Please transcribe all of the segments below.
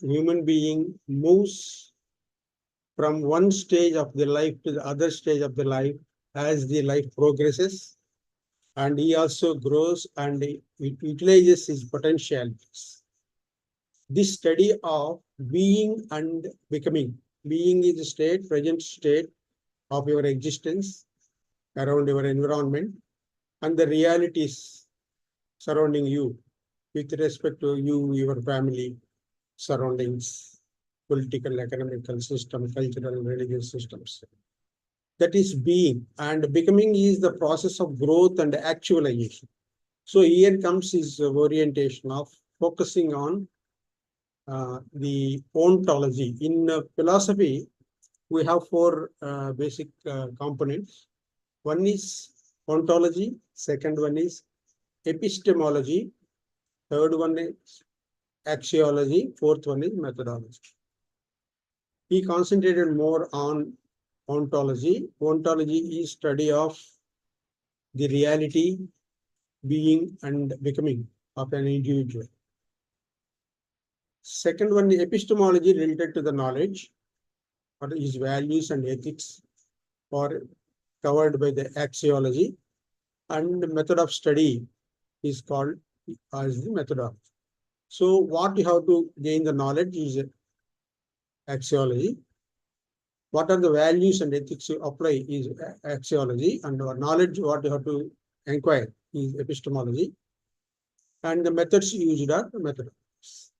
human being moves from one stage of the life to the other stage of the life as the life progresses, and he also grows and he utilizes his potentialities. This study of being and becoming. Being is the state, present state of your existence around your environment and the realities surrounding you with respect to you, your family, surroundings, political, economical system, cultural, religious systems. That is being, and becoming is the process of growth and actualization. So here comes his orientation of focusing on the ontology. In philosophy, we have four basic components. One is ontology, second one is epistemology, third one is axiology, fourth one is methodology. He concentrated more on ontology. Ontology is study of the reality, being and becoming of an individual. Second one, epistemology related to the knowledge, or his values and ethics, or covered by the axiology, and the method of study is called as the methodology. So what you have to gain the knowledge is axiology. What are the values and ethics you apply is axiology, and our knowledge, what you have to inquire, is epistemology, and the methods used are methodologies.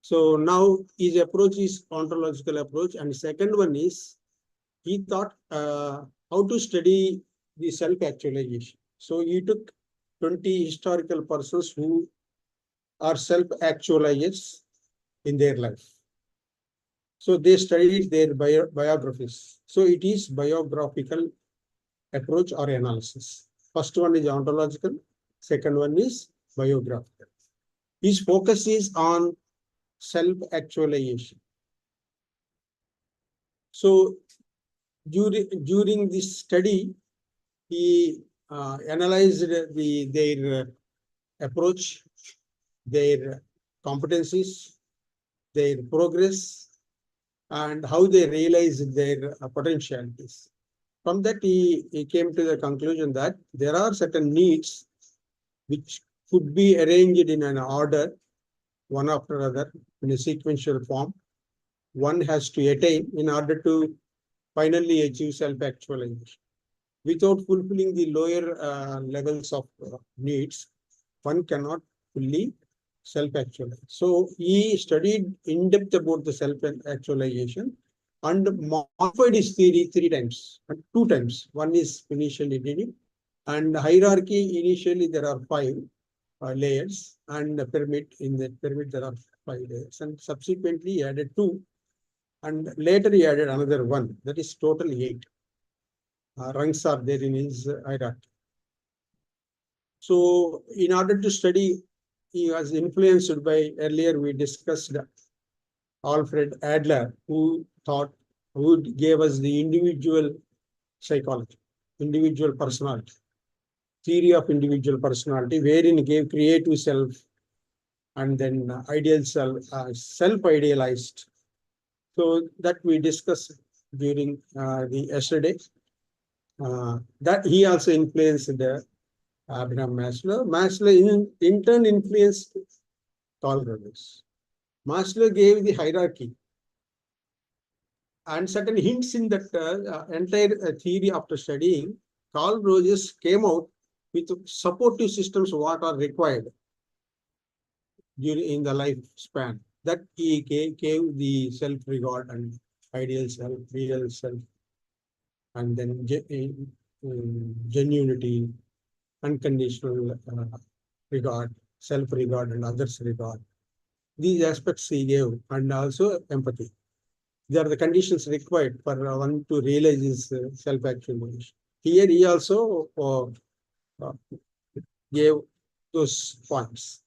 So now his approach is ontological approach, and second one is he thought how to study the self-actualization. So he took 20 historical persons who are self-actualizers in their life. So they studied their biographies. So it is biographical approach or analysis. First one is ontological, second one is biographical. His focus is on self-actualization. So during this study, he analyzed their approach, their competencies, their progress, and how they realized their potentialities. From that, he came to the conclusion that there are certain needs which could be arranged in an order, one after another, in a sequential form. One has to attain in order to finally achieve self-actualization. Without fulfilling the lower levels of needs, one cannot fully self-actualize. So he studied in depth about the self-actualization and modified his theory two times. One is initially did it, and hierarchy initially there are 5 layers, and the pyramid, in the pyramid there are 5 layers, and subsequently he added 2, and later he added another 1. That is total 8 rungs are there in his hierarchy. So in order to study, he was influenced by, earlier we discussed Alfred Adler, who gave us the individual psychology, individual personality, theory of individual personality, wherein he gave creative self and then ideal self, self-idealized. So that we discussed during the yesterday. That he also influenced the Abraham Maslow. Maslow in turn influenced Carl Rogers. Maslow gave the hierarchy and certain hints in that entire theory. After studying, Carl Rogers came out with supportive systems what are required during in the lifespan. That he gave the self-regard and ideal self, real self, and then genuinity, unconditional regard, self-regard, and others' regard. These aspects he gave, and also empathy. They are the conditions required for one to realize his self-actualization. Here he also gave those points.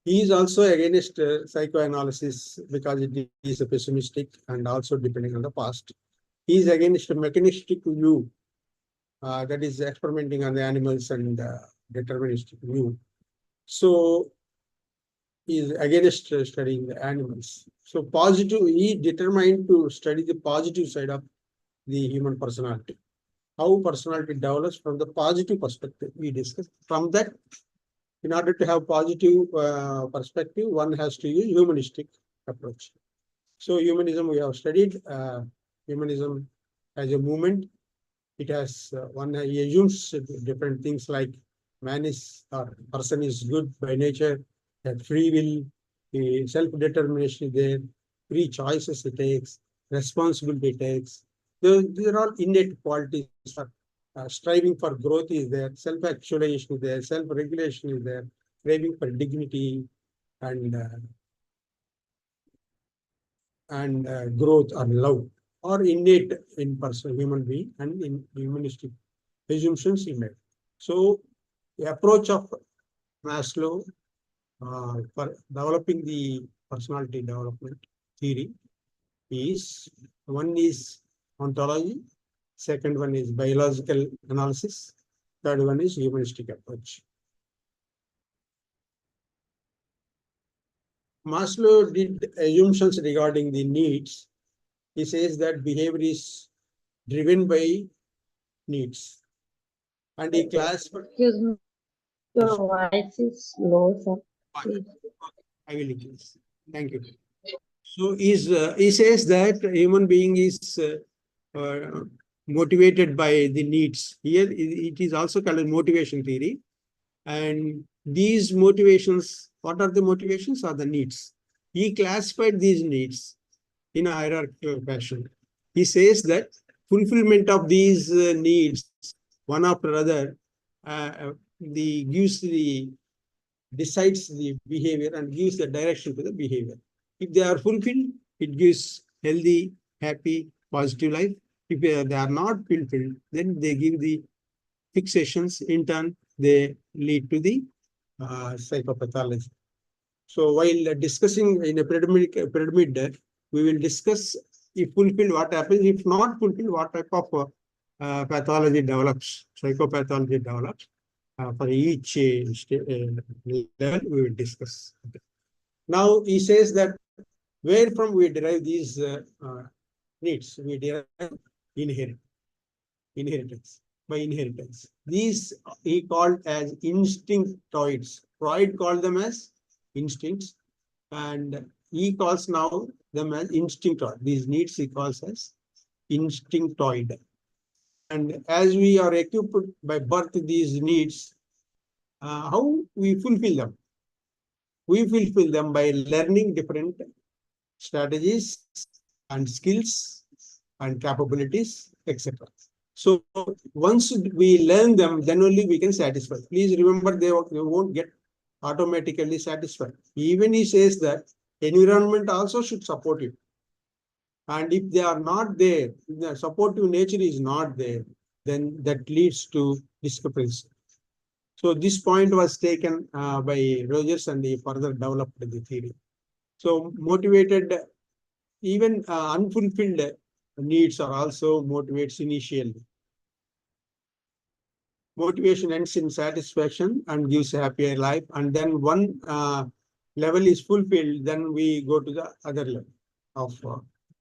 He is also against psychoanalysis because it is a pessimistic and also depending on the past. He is against a mechanistic view, that is experimenting on the animals and deterministic view. So is against studying the animals. So positive, he determined to study the positive side of the human personality. How personality develops from the positive perspective we discussed. From that, in order to have positive perspective, one has to use humanistic approach. So humanism, we have studied humanism as a movement. It has one assumes different things like man is or person is good by nature, that free will, self-determination is there, free choices it takes, responsibility it takes. These are all innate qualities. Striving for growth is there, self-actualization is there, self-regulation is there, craving for dignity and growth or love or innate in person, human being and in humanistic assumptions he made. So the approach of Maslow for developing the personality development theory is one is ontology, second one is biological analysis, third one is humanistic approach. Maslow did assumptions regarding the needs. He says that behavior is driven by needs. And he classified. Excuse me, your voice is low, sir. Please. I will increase. Thank you. So he says that human being is motivated by the needs. Here it is also called motivation theory. And these motivations, what are the motivations? Are the needs. He classified these needs in a hierarchical fashion. He says that fulfillment of these needs, one after another, decides the behavior and gives the direction to the behavior. If they are fulfilled, it gives healthy, happy, positive life. If they are not fulfilled, then they give the fixations. In turn, they lead to the psychopathology. So while discussing in a pyramid, we will discuss if fulfilled what happens, if not fulfilled what type of pathology develops, psychopathology develops. For each level, we will discuss. Okay. Now he says that where from we derive these needs, we derive inheritance by inheritance. These he called as instinctoids. Freud called them as instincts, and he calls now them as instinctoid. These needs he calls as instinctoid. And as we are equipped by birth these needs, how we fulfill them? We fulfill them by learning different strategies and skills and capabilities, etc. So once we learn them, then only we can satisfy. Please remember, they won't get automatically satisfied. Even he says that environment also should support you. And if they are not there, the supportive nature is not there, then that leads to discrepancy. So this point was taken by Rogers and he further developed the theory. So motivated, even unfulfilled needs are also motivates initially. Motivation ends in satisfaction and gives a happier life. And then one level is fulfilled, then we go to the other level of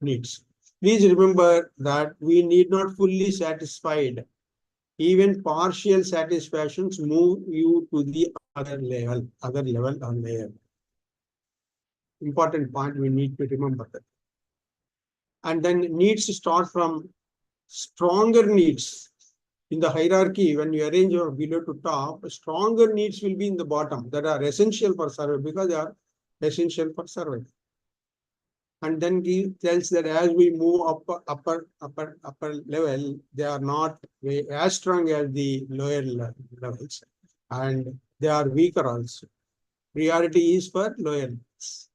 needs. Please remember that we need not fully satisfied. Even partial satisfactions move you to the other level on layer. Important point, we need to remember that. And then needs start from stronger needs. In the hierarchy, when you arrange your below to top, stronger needs will be in the bottom that are essential for survival because they are essential for survival. And then he tells that as we move upper level, they are not as strong as the lower levels, and they are weaker also. Priority is for lower levels.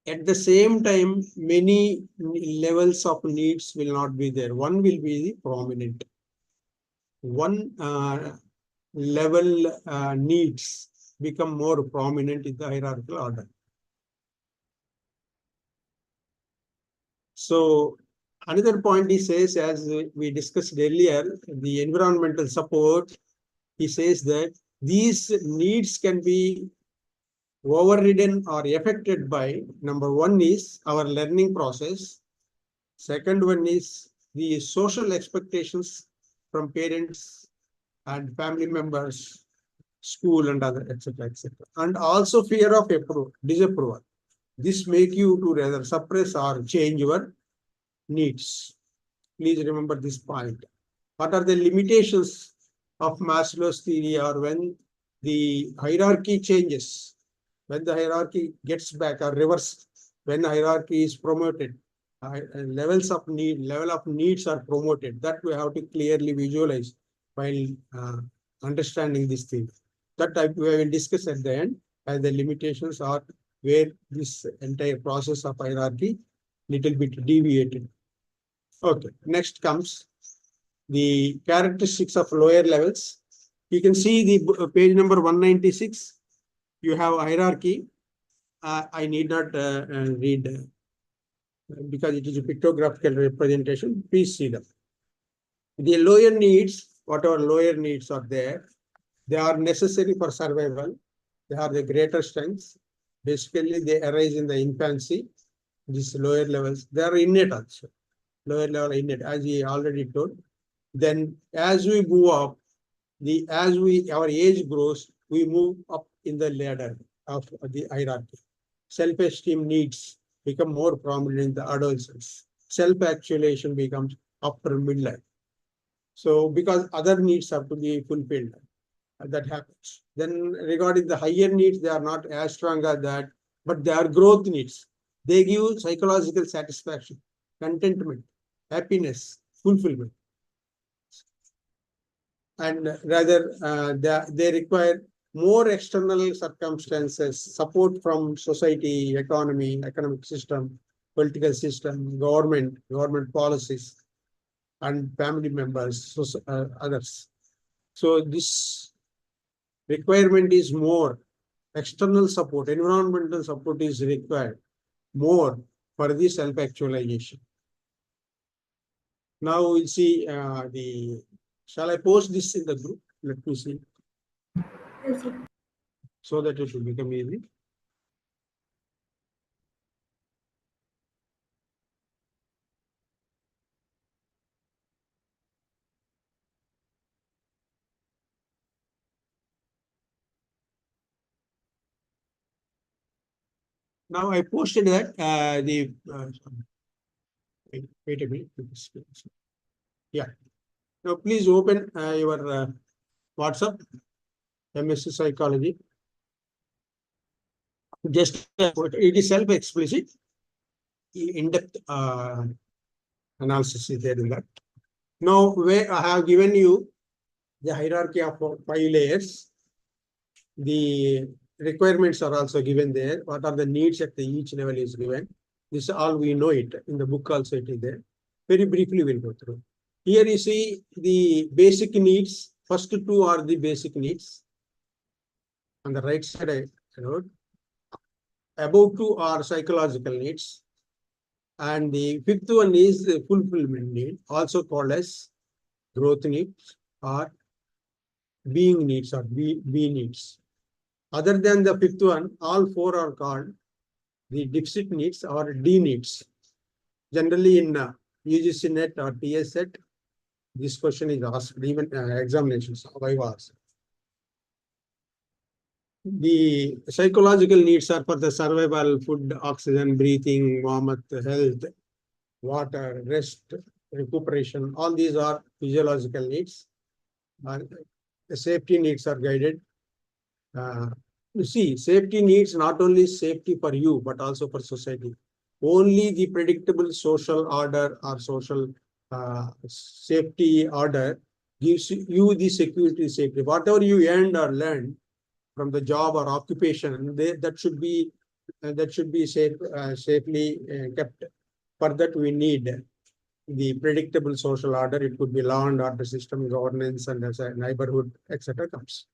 At the same time, many levels of needs will not be there. One will be the prominent. One level needs become more prominent in the hierarchical order. So another point he says, as we discussed earlier, the environmental support, he says that these needs can be overridden or affected by, number one is our learning process. Second one is the social expectations from parents and family members, school and other, etc., etc. And also fear of disapproval. This make you to rather suppress or change your needs. Please remember this point. What are the limitations of Maslow's theory, or when the hierarchy changes, when the hierarchy gets back or reversed, when hierarchy is promoted, level of needs are promoted. That we have to clearly visualize while understanding this thing. That we will discuss at the end, as the limitations are where this entire process of hierarchy little bit deviated. Okay, next comes the characteristics of lower levels. You can see the page number 196. You have hierarchy. I need not read because it is a pictographical representation. Please see them. The lower needs, whatever lower needs are there, they are necessary for survival. They are the greater strengths. Basically, they arise in the infancy. These lower levels, they are innate also. Lower level innate, as we already told. Then as we move up, our age grows, we move up in the ladder of the hierarchy. Self-esteem needs become more prominent in the adolescence. Self-actualization becomes after midlife. So because other needs have to be fulfilled, that happens. Then regarding the higher needs, they are not as strong as that, but they are growth needs. They give psychological satisfaction, contentment, happiness, fulfillment. And rather, they require more external circumstances, support from society, economic system, political system, government policies, and family members, others. So this requirement is more. External support, environmental support is required more for the self-actualization. Now we'll see shall I post this in the group? Let me see. Yes, sir. So that it will become easy. Now I posted that wait a minute. Yeah. Now please open your WhatsApp, MSc Psychology. Just it is self-explicit. In-depth analysis is there in that. Now where I have given you the hierarchy of 5 layers. The requirements are also given there. What are the needs at each level is given. This all we know it. In the book also it is there. Very briefly we'll go through. Here you see the basic needs. First two are the basic needs. On the right side I wrote. Above two are psychological needs. And the fifth one is the fulfillment need, also called as growth needs or being needs or be needs. Other than the fifth one, all four are called the deficit needs or D needs. Generally in UGC NET or TS set, this question is asked, even examinations, why was. The psychological needs are for the survival, food, oxygen, breathing, warmth, health, water, rest, recuperation. All these are physiological needs. The safety needs are guided. You see, safety needs not only safety for you, but also for society. Only the predictable social order or social safety order gives you the security, safety. Whatever you earned or learned from the job or occupation, that should be safely kept. For that, we need the predictable social order. It could be law and order system, governance, and as a neighborhood, etc. comes.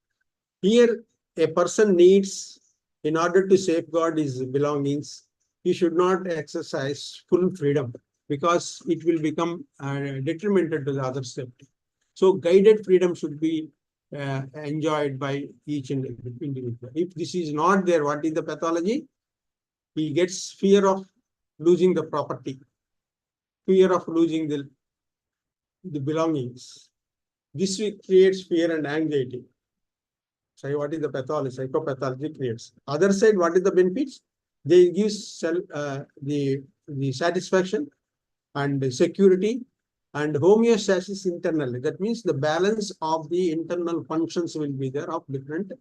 Here, a person needs, in order to safeguard his belongings, he should not exercise full freedom because it will become detrimental to the other safety. So guided freedom should be enjoyed by each individual. If this is not there, what is the pathology? He gets fear of losing the property, fear of losing the belongings. This creates fear and anxiety. So what is the pathology? Psychopathology creates. Other side, what is the benefits? They give the satisfaction and security and homeostasis internally. That means the balance of the internal functions will be there of different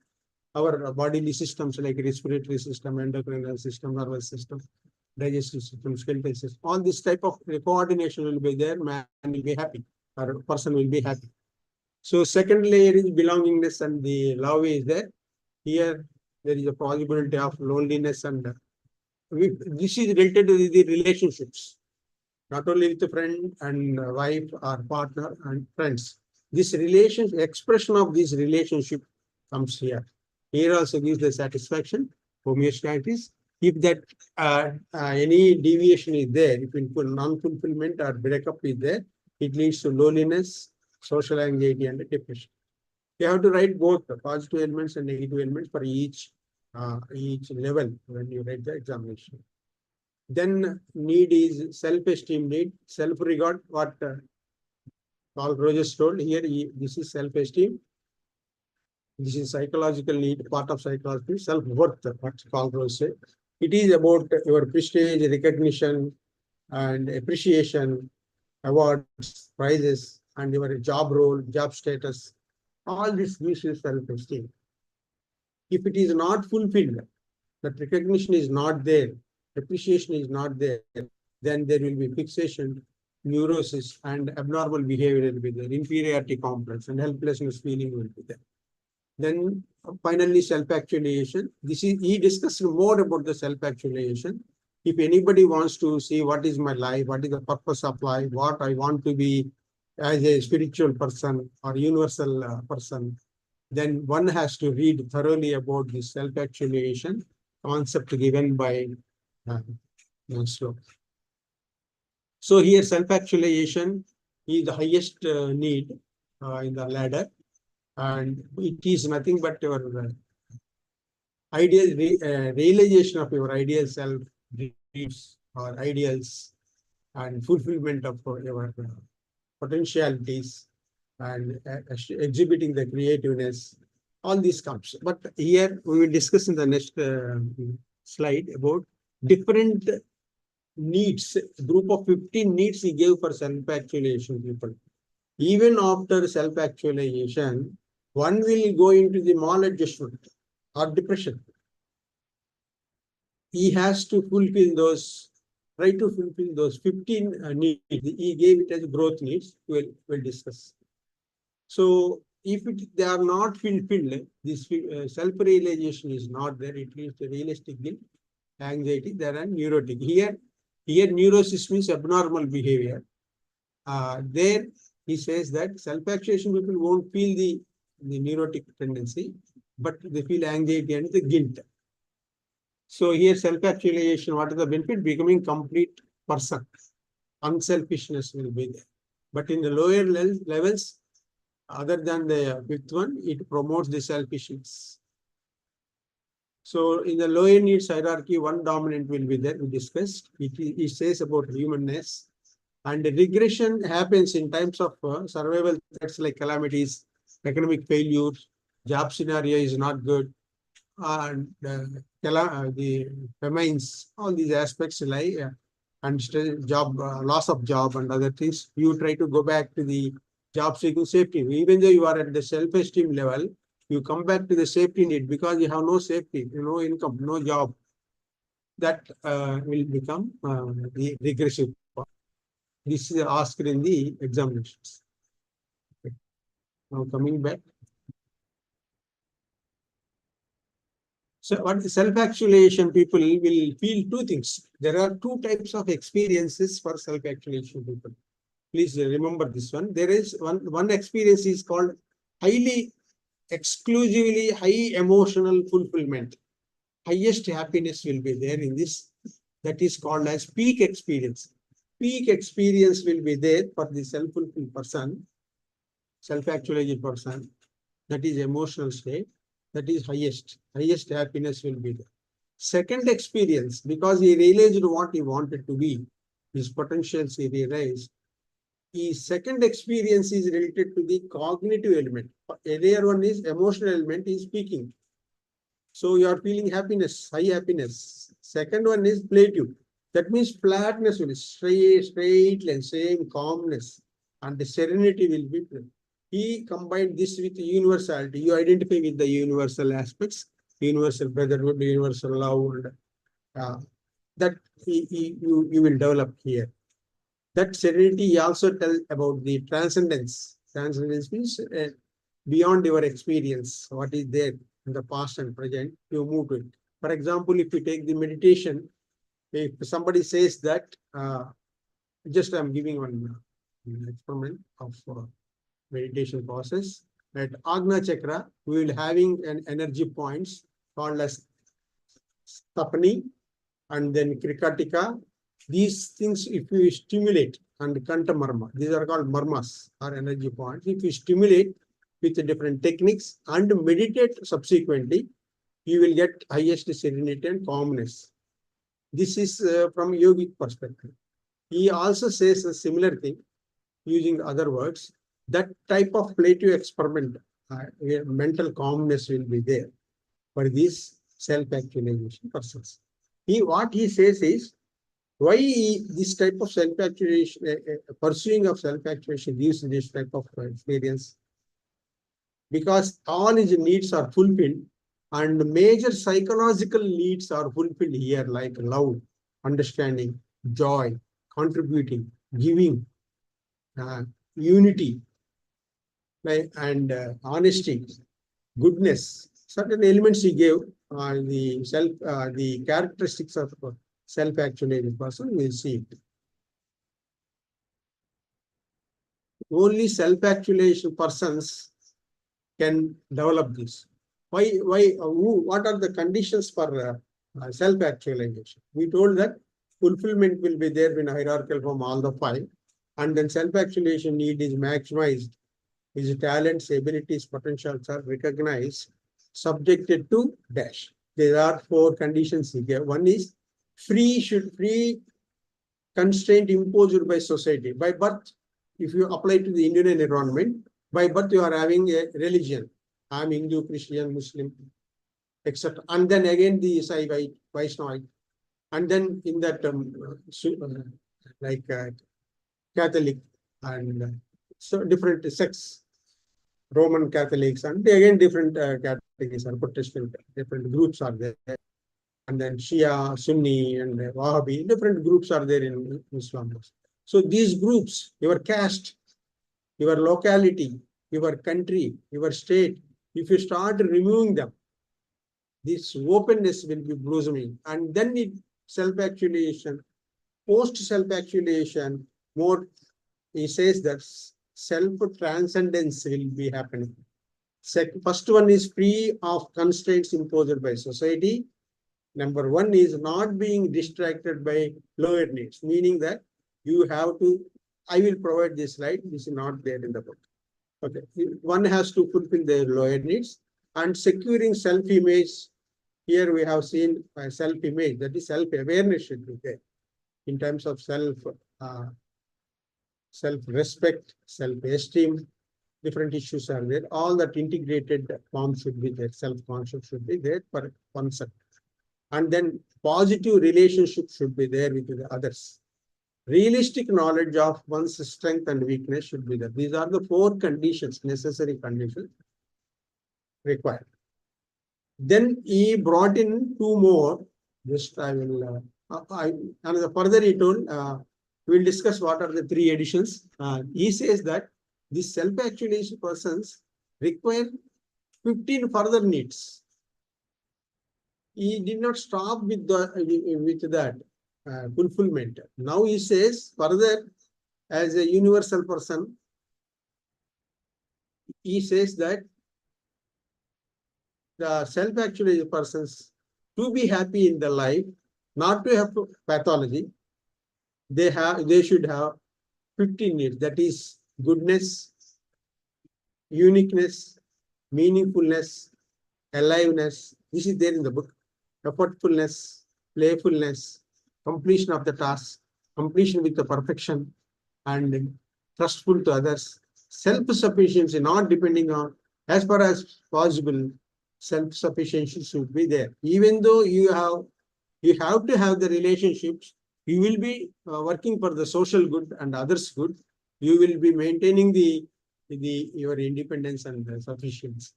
our bodily systems like respiratory system, endocrine system, nervous system, digestive system, skeletal system. All this type of coordination will be there. Man will be happy, or person will be happy. So second layer is belongingness and the love is there. Here there is a possibility of loneliness and this is related to the relationships, not only with a friend and wife or partner and friends. This relation, expression of this relationship comes here. Here also gives the satisfaction, homeostasis. If that any deviation is there, if non-fulfillment or breakup is there, it leads to loneliness, social anxiety, and depression. You have to write both the positive elements and negative elements for each level when you write the examination. Then need is self-esteem need, self-regard, what Carl Rogers told here, this is self-esteem. This is psychological need, part of psychology, self-worth, what Carl Rogers said. It is about your prestige, recognition, and appreciation, awards, prizes, and your job role, job status. All this gives you self-esteem. If it is not fulfilled, that recognition is not there, appreciation is not there, then there will be fixation, neurosis, and abnormal behavior will be there, inferiority complex and helplessness feeling will be there. Then finally, self-actualization. He discussed more about the self-actualization. If anybody wants to see what is my life, what is the purpose of life, what I want to be as a spiritual person or universal person, then one has to read thoroughly about the self-actualization concept given by Maslow. So here self-actualization is the highest need in the ladder, and it is nothing but your realization of your ideal self, dreams or ideals, and fulfillment of your potentialities, and exhibiting the creativeness. All these comes. But here we will discuss in the next slide about different needs. Group of 15 needs he gave for self-actualization people. Even after self-actualization, one will go into the maladjustment or depression. He has to fulfill those, try to fulfill those 15 needs. He gave it as growth needs. We'll discuss. So if they are not fulfilled, this self-realization is not there. It leads to realistic guilt, anxiety, there are neurotic. Here neurosis means abnormal behavior. There he says that self-actualization people won't feel the neurotic tendency, but they feel anxiety and the guilt. So here self-actualization, what is the benefit? Becoming complete person. Unselfishness will be there. But in the lower levels, other than the fifth one, it promotes the selfishness. So in the lower needs hierarchy, one dominant will be there, we discussed. It says about humanness. And regression happens in times of survival threats like calamities, economic failures, job scenario is not good, and the famines, all these aspects like and job loss of job and other things. You try to go back to the job seeking safety. Even though you are at the self-esteem level, you come back to the safety need because you have no safety, no income, no job. That will become the regressive part. This is asked in the examinations. Okay. Now coming back. So what self-actualization people will feel two things. There are two types of experiences for self-actualization people. Please remember this one. There is one experience is called highly exclusively high emotional fulfillment. Highest happiness will be there in this. That is called as peak experience. Peak experience will be there for the self-fulfilled person, self-actualized person. that is emotional state, that is highest happiness will be there. Second experience, because he realized what he wanted to be, his potentials he realized. His second experience is related to the cognitive element. Earlier one is emotional element, is speaking. So you are feeling happiness, high happiness. Second one is plateau. That means flatness will be straight line, same calmness, and the serenity will be. He combined this with universality. You identify with the universal aspects, universal brotherhood, universal love, and that you will develop here. That serenity also tells about the transcendence. Transcendence means beyond your experience, what is there in the past and present, you move to it. For example, if you take the meditation, if somebody says that, just I'm giving one experiment of meditation process. At Agna Chakra, we will having an energy points called as Tapani and then Krikatika. These things, if you stimulate, and Kanta Marma, these are called marmas or energy points. If you stimulate with different techniques and meditate subsequently, you will get highest serenity and calmness. This is from yogic perspective. He also says a similar thing using other words. That type of plateau experiment, mental calmness will be there for these self-actualization persons. What he says is, why this type of self-actualization, pursuing of self-actualization gives this type of experience? Because all his needs are fulfilled, and major psychological needs are fulfilled here, like love, understanding, joy, contributing, giving, unity, and honesty, goodness. Certain elements he gave the characteristics of self-actualized person. We'll see it. Only self-actualization persons can develop this. What are the conditions for self-actualization? We told that fulfillment will be there in hierarchical from all the five, and then self-actualization need is maximized. His talents, abilities, potentials are recognized, subjected to dash. There are four conditions here. One is free constraint imposed by society. By birth, if you apply to the Indian environment, by birth you are having a religion. I am Hindu, Christian, Muslim, etc. And then again the Saivite, Vaishnavite. And then in that Catholic and so different sects, Roman Catholics, and again different categories are Protestant, different groups are there. And then Shia, Sunni, and Wahhabi, different groups are there in Islam. So these groups, your caste, your locality, your country, your state, if you start removing them, this openness will be blossoming. And then self-actualization, post-self-actualization, more, he says that self-transcendence will be happening. First one is free of constraints imposed by society. Number one is not being distracted by lower needs, meaning that you have to, I will provide this slide, this is not there in the book. Okay, one has to fulfill their lower needs and securing self-image. Here we have seen self-image, that is self-awareness should be there in terms of self-respect, self-esteem, different issues are there. All that integrated form should be there, self-concept should be there for concept. And then positive relationship should be there with the others. Realistic knowledge of one's strength and weakness should be there. These are the four conditions, necessary conditions required. Then he brought in two more. Just I will, and further he told, we'll discuss what are the three additions. He says that these self-actualized persons require 15 further needs. He did not stop with that fulfillment. Now he says further, as a universal person, he says that the self-actualized persons, to be happy in the life, not to have pathology, they should have 15 needs. That is goodness, uniqueness, meaningfulness, aliveness. This is there in the book. Effortfulness, playfulness, completion of the task, completion with the perfection, and trustful to others. Self-sufficiency, not depending on, as far as possible, self-sufficiency should be there. Even though you have to have the relationships, you will be working for the social good and others' good. You will be maintaining your independence and sufficiency.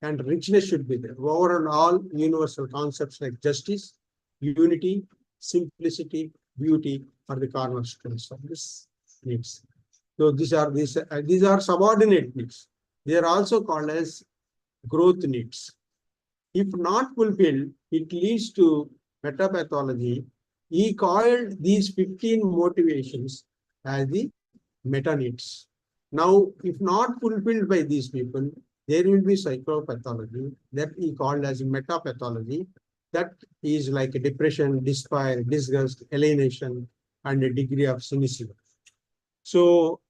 And richness should be there. Over and all, universal concepts like justice, unity, simplicity, beauty are the cornerstones of this needs. So these are subordinate needs. They are also called as growth needs. If not fulfilled, it leads to metapathology. He called these 15 motivations as the meta needs. Now, if not fulfilled by these people, there will be psychopathology that he called as metapathology. That is like a depression, despair, disgust, alienation, and a degree of cynicism. So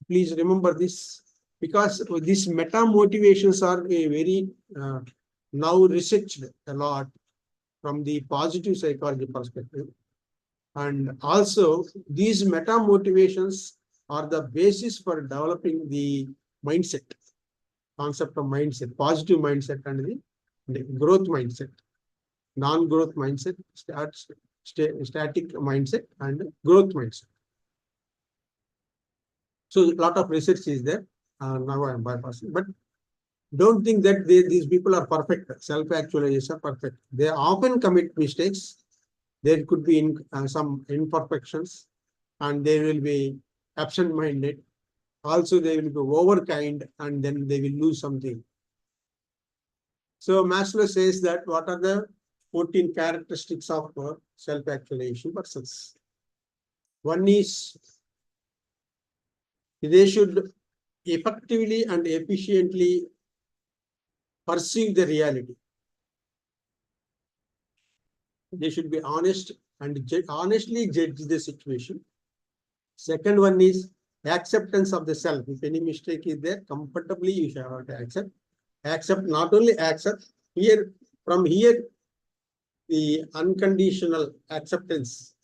please remember this, because these meta motivations are a very now researched a lot from the positive psychology perspective. And also these meta motivations are the basis for developing the mindset, concept of mindset, positive mindset and the growth mindset, non-growth mindset, static mindset and growth mindset. So a lot of research is there. Now I am bypassing, but don't think that these people are perfect. Self-actualization are perfect. They often commit mistakes. There could be some imperfections, and they will be absent-minded. Also, they will be overkind, and then they will lose something. So Maslow says that what are the 14 characteristics of self-actualization persons? One is they should effectively and efficiently perceive the reality. They should be honest and honestly judge the situation. Second one is acceptance of the self. If any mistake is there, comfortably you shall have to accept. Accept, not only accept, from here, the unconditional acceptance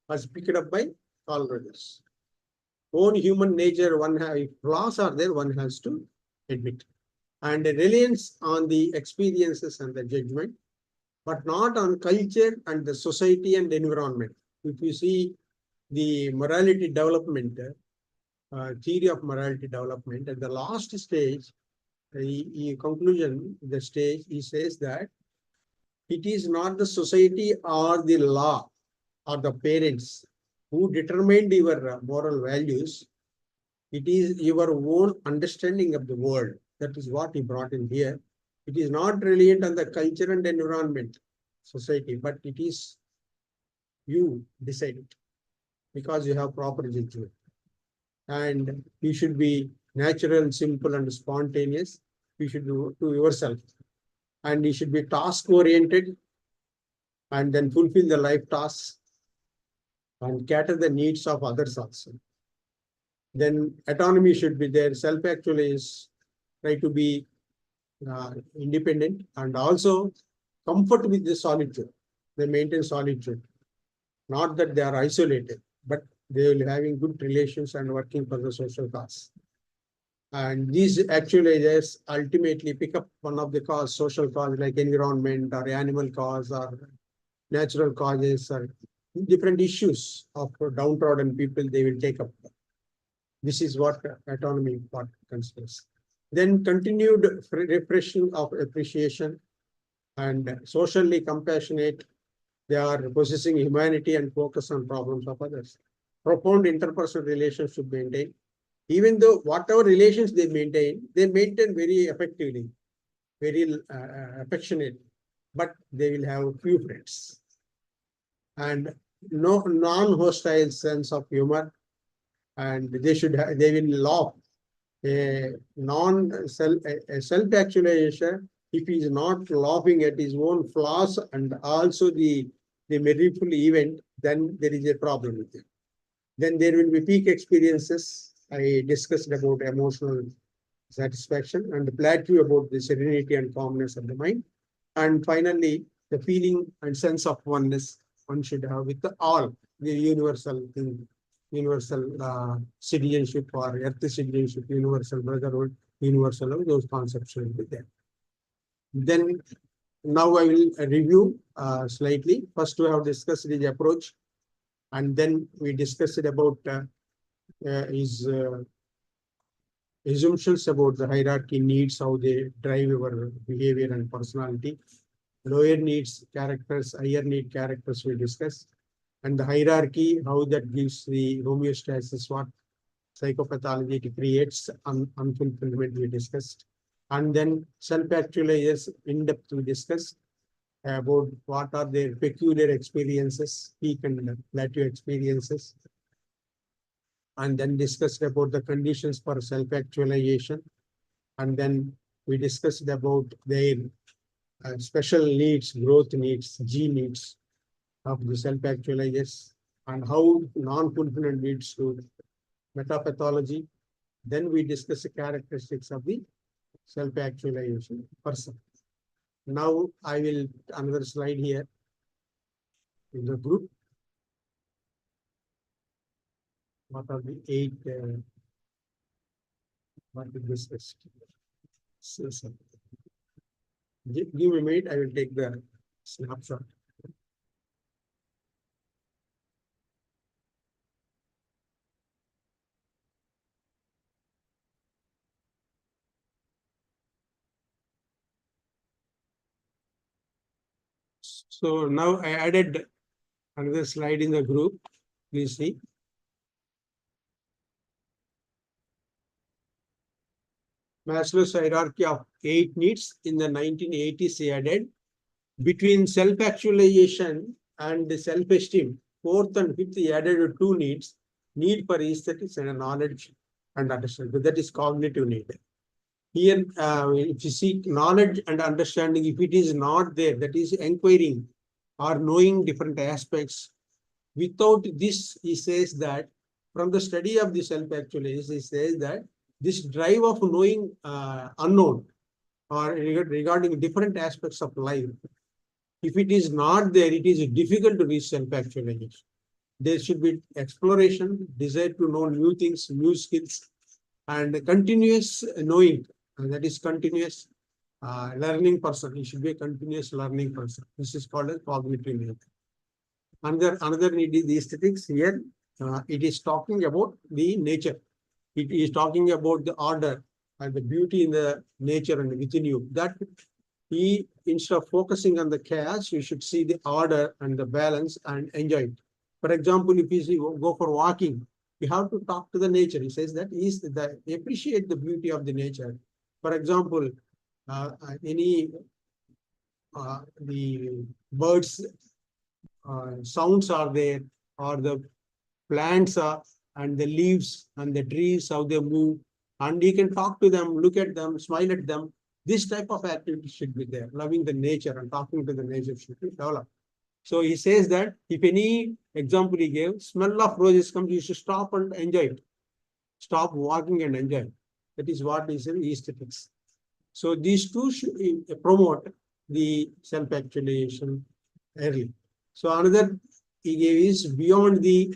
was picked up by Carl Rogers. Own human nature, if flaws are there, one has to admit. And reliance on the experiences and the judgment, but not on culture and the society and the environment. If you see the morality development, theory of morality development, at the last stage, conclusion, the stage, he says that it is not the society or the law or the parents who determined your moral values. It is your own understanding of the world. That is what he brought in here. It is not reliant on the culture and environment, society, but it is you decide it because you have proper judgment. And you should be natural, simple, and spontaneous. You should do to yourself. And you should be task-oriented and then fulfill the life tasks and cater the needs of others also. Then autonomy should be there. Self-actually is try to be independent and also comfort with the solitude. They maintain solitude. Not that they are isolated, but they will having good relations and working for the social cause. And these actualizers ultimately pick up one of the cause, social cause like environment or animal cause or natural causes or different issues of downtrodden people they will take up. This is what autonomy part considers. Then continued repression of appreciation and socially compassionate. They are possessing humanity and focus on problems of others. Profound interpersonal relations should be maintained. Even though whatever relations they maintain very effectively, very affectionate, but they will have few friends. And no non-hostile sense of humor, and they will laugh. A self-actualization, if he is not laughing at his own flaws and also the merriful event, then there is a problem with it. Then there will be peak experiences. I discussed about emotional satisfaction, and the plateau about the serenity and calmness of the mind. And finally, the feeling and sense of oneness one should have with the all, the universal thing, universal citizenship or earth citizenship, universal brotherhood, universal love, those concepts will be there. Then now I will review slightly. First, we have discussed the approach, and then we discussed about his assumptions about the hierarchy needs, how they drive our behavior and personality. Lower needs characters, higher need characters we discuss. And the hierarchy, how that gives the homeostasis, what psychopathology it creates, unfulfillment we discussed. And then self-actualizers in depth we discussed about what are their peculiar experiences, peak and plateau experiences. And then discussed about the conditions for self-actualization. And then we discussed about their special needs, growth needs, G needs of the self-actualizers, and how non-fulfillment leads to metapathology. Then we discuss the characteristics of the self-actualization person. Now I will another slide here in the group. What are the 8 what we discussed? So, give me a minute, I will take the snapshot. So now I added another slide in the group. Please see. Maslow's hierarchy of 8 needs in the 1980s he added between self-actualization and self-esteem. 4th and 5th he added 2 needs: need for aesthetics and knowledge and understanding. That is cognitive need. Here, if you seek knowledge and understanding, if it is not there, that is inquiring or knowing different aspects. Without this, he says that from the study of the self-actualization, he says that this drive of knowing unknown or regarding different aspects of life, if it is not there, it is difficult to reach self-actualization. There should be exploration, desire to know new things, new skills, and continuous knowing. And that is continuous learning person. He should be a continuous learning person. This is called a cognitive need. Another need is the aesthetics. Here, it is talking about the nature. It is talking about the order and the beauty in the nature and within you. That he, instead of focusing on the chaos, you should see the order and the balance and enjoy it. For example, if you go for walking, you have to talk to the nature. He says that appreciate the beauty of the nature. For example, the birds sounds are there, or the plants are, and the leaves and the trees, how they move, and you can talk to them, look at them, smile at them. This type of activity should be there. Loving the nature and talking to the nature should be developed. So he says that if any example he gave, smell of roses comes, you should stop and enjoy it. Stop walking and enjoy it. That is what is in aesthetics. So these two should promote the self-actualization early. So another he gave is beyond the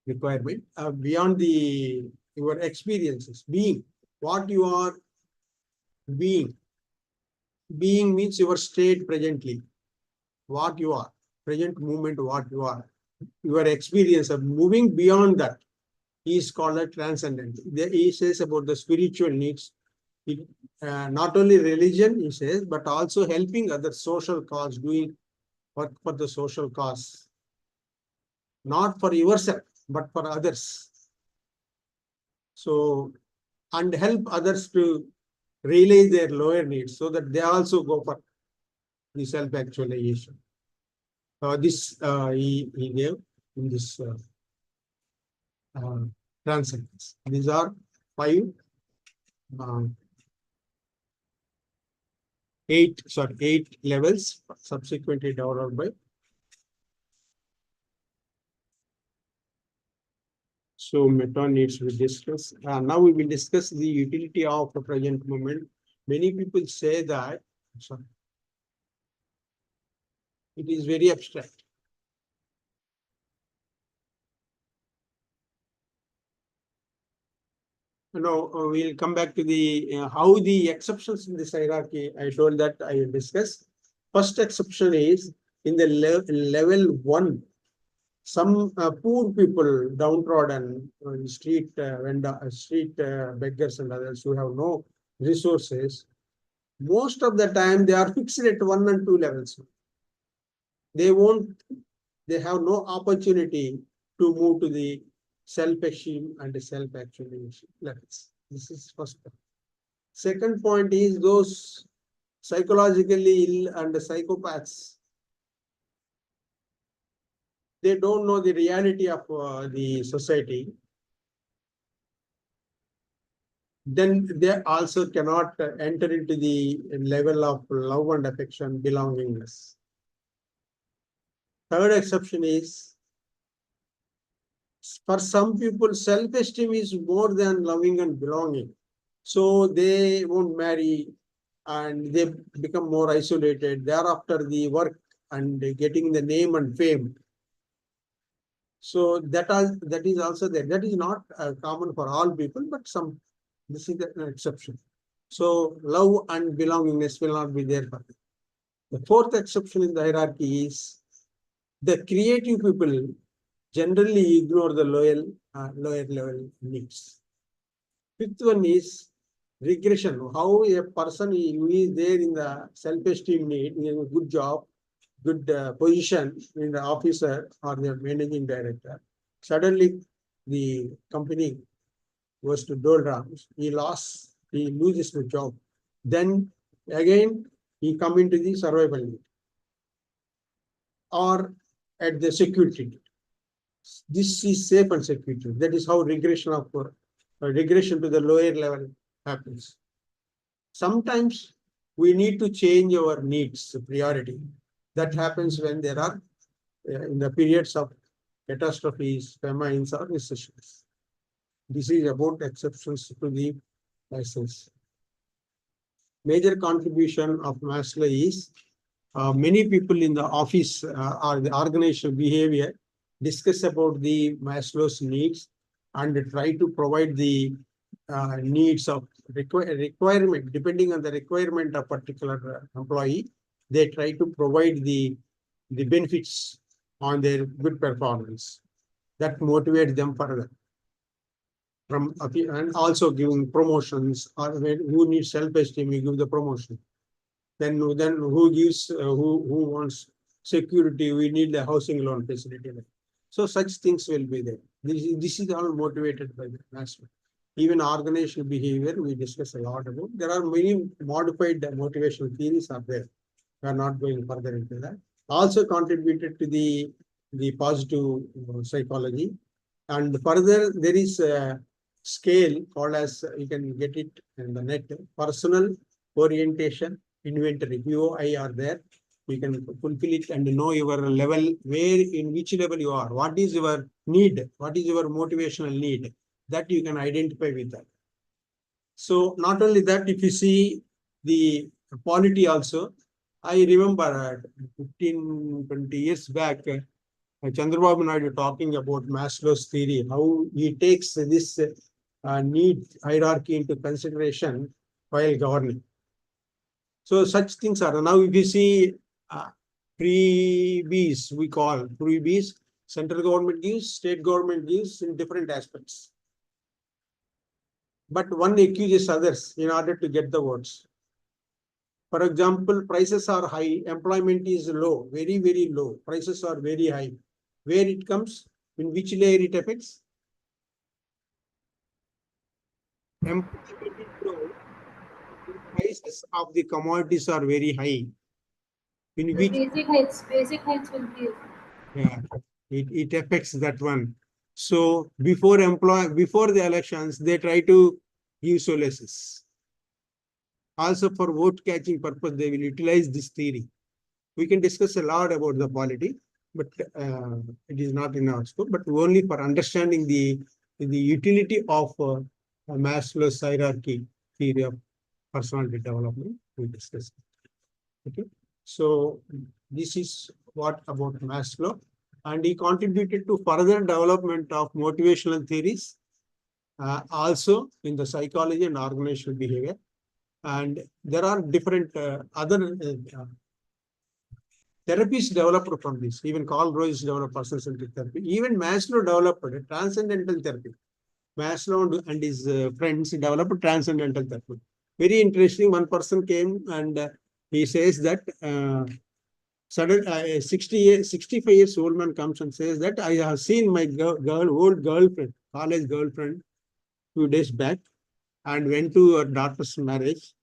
requirement, beyond your experiences, being what you are being. Being means your state presently, what you are, present moment, what you are. Your experience of moving beyond that is called a transcendent. He says about the spiritual needs. It, not only religion, he says, but also helping other social cause, doing work for the social cause. Not for yourself, but for others. So, and help others to realize their lower needs so that they also go for the self-actualization. This he gave in this transcendence. These are 5, 8 levels subsequently developed by So meta needs to be discussed. Now we will discuss the utility of the present moment. Many people say that, sorry, it is very abstract. We'll come back to the how the exceptions in this hierarchy. I told that I will discuss. First exception is in the level 1. Some poor people, downtrodden, street street beggars and others who have no resources, most of the time they are fixed at 1 and 2 levels. They won't, they have no opportunity to move to the self-esteem and the self-actualization levels. This is first point. Second point is those psychologically ill and the psychopaths, they don't know the reality of the society. Then they also cannot enter into the level of love and affection, belongingness. Third exception is, for some people, self-esteem is more than loving and belonging. So they won't marry and they become more isolated. Thereafter, the work and getting the name and fame. So that is also there. That is not common for all people, but this is an exception. So love and belongingness will not be there for them. The fourth exception in the hierarchy is the creative people generally ignore the lower level needs. Fifth one is regression. How a person who is there in the self-esteem need, in a good job, good position in the officer or the managing director, suddenly the company goes to doldrums, he loses the job. Then again, he come into the survival need or at the security need. This is safe and security. That is how regression to the lower level happens. Sometimes we need to change our needs, priority. That happens when there are in the periods of catastrophes, famines, or recessions. This is about exceptions to the license. Major contribution of Maslow is many people in the office or the organizational behavior discuss about the Maslow's needs and try to provide the needs of requirement, depending on the requirement of particular employee, they try to provide the benefits on their good performance that motivate them further. And also giving promotions, or who needs self-esteem, you give the promotion. Then who gives who wants security, we need the housing loan facility. So such things will be there. This is all motivated by the master. Even organizational behavior, we discuss a lot about. There are many modified motivational theories are there. We are not going further into that. Also contributed to the positive psychology. And further, there is a scale called as, you can get it in the net, personal orientation inventory, POI are there. You can fulfill it and know your level, in which level you are, what is your need, what is your motivational need, that you can identify with that. So not only that, if you see the polity also, I remember 15-20 years back, Chandrababu Naidu talking about Maslow's theory, how he takes this need hierarchy into consideration while governing. So such things are. Now if you see freebies, we call freebies, central government gives, state government gives in different aspects. But one accuses others in order to get the votes. For example, prices are high, employment is low, very, very low. Prices are very high. Where it comes, in which layer it affects? Employment is low, prices of the commodities are very high. In The which basic needs will be. yeah, it affects that one. So before the elections, they try to give solaces. Also for vote catching purpose, they will utilize this theory. We can discuss a lot about the polity, but it is not in our scope, but only for understanding the the utility of Maslow's hierarchy theory of personality development we discussed. Okay, so this is what about Maslow, and he contributed to further development of motivational theories, also in the psychology and organizational behavior. And there are different other therapies developed from this. Even Carl Rose developed person-centered therapy. Even Maslow developed a transcendental therapy. Maslow and his friends developed transcendental therapy. Very interesting. One person came and he says that sudden 65 years old man comes and says that I have seen my old girlfriend, college girlfriend, 2 days back, and went to her daughter's marriage.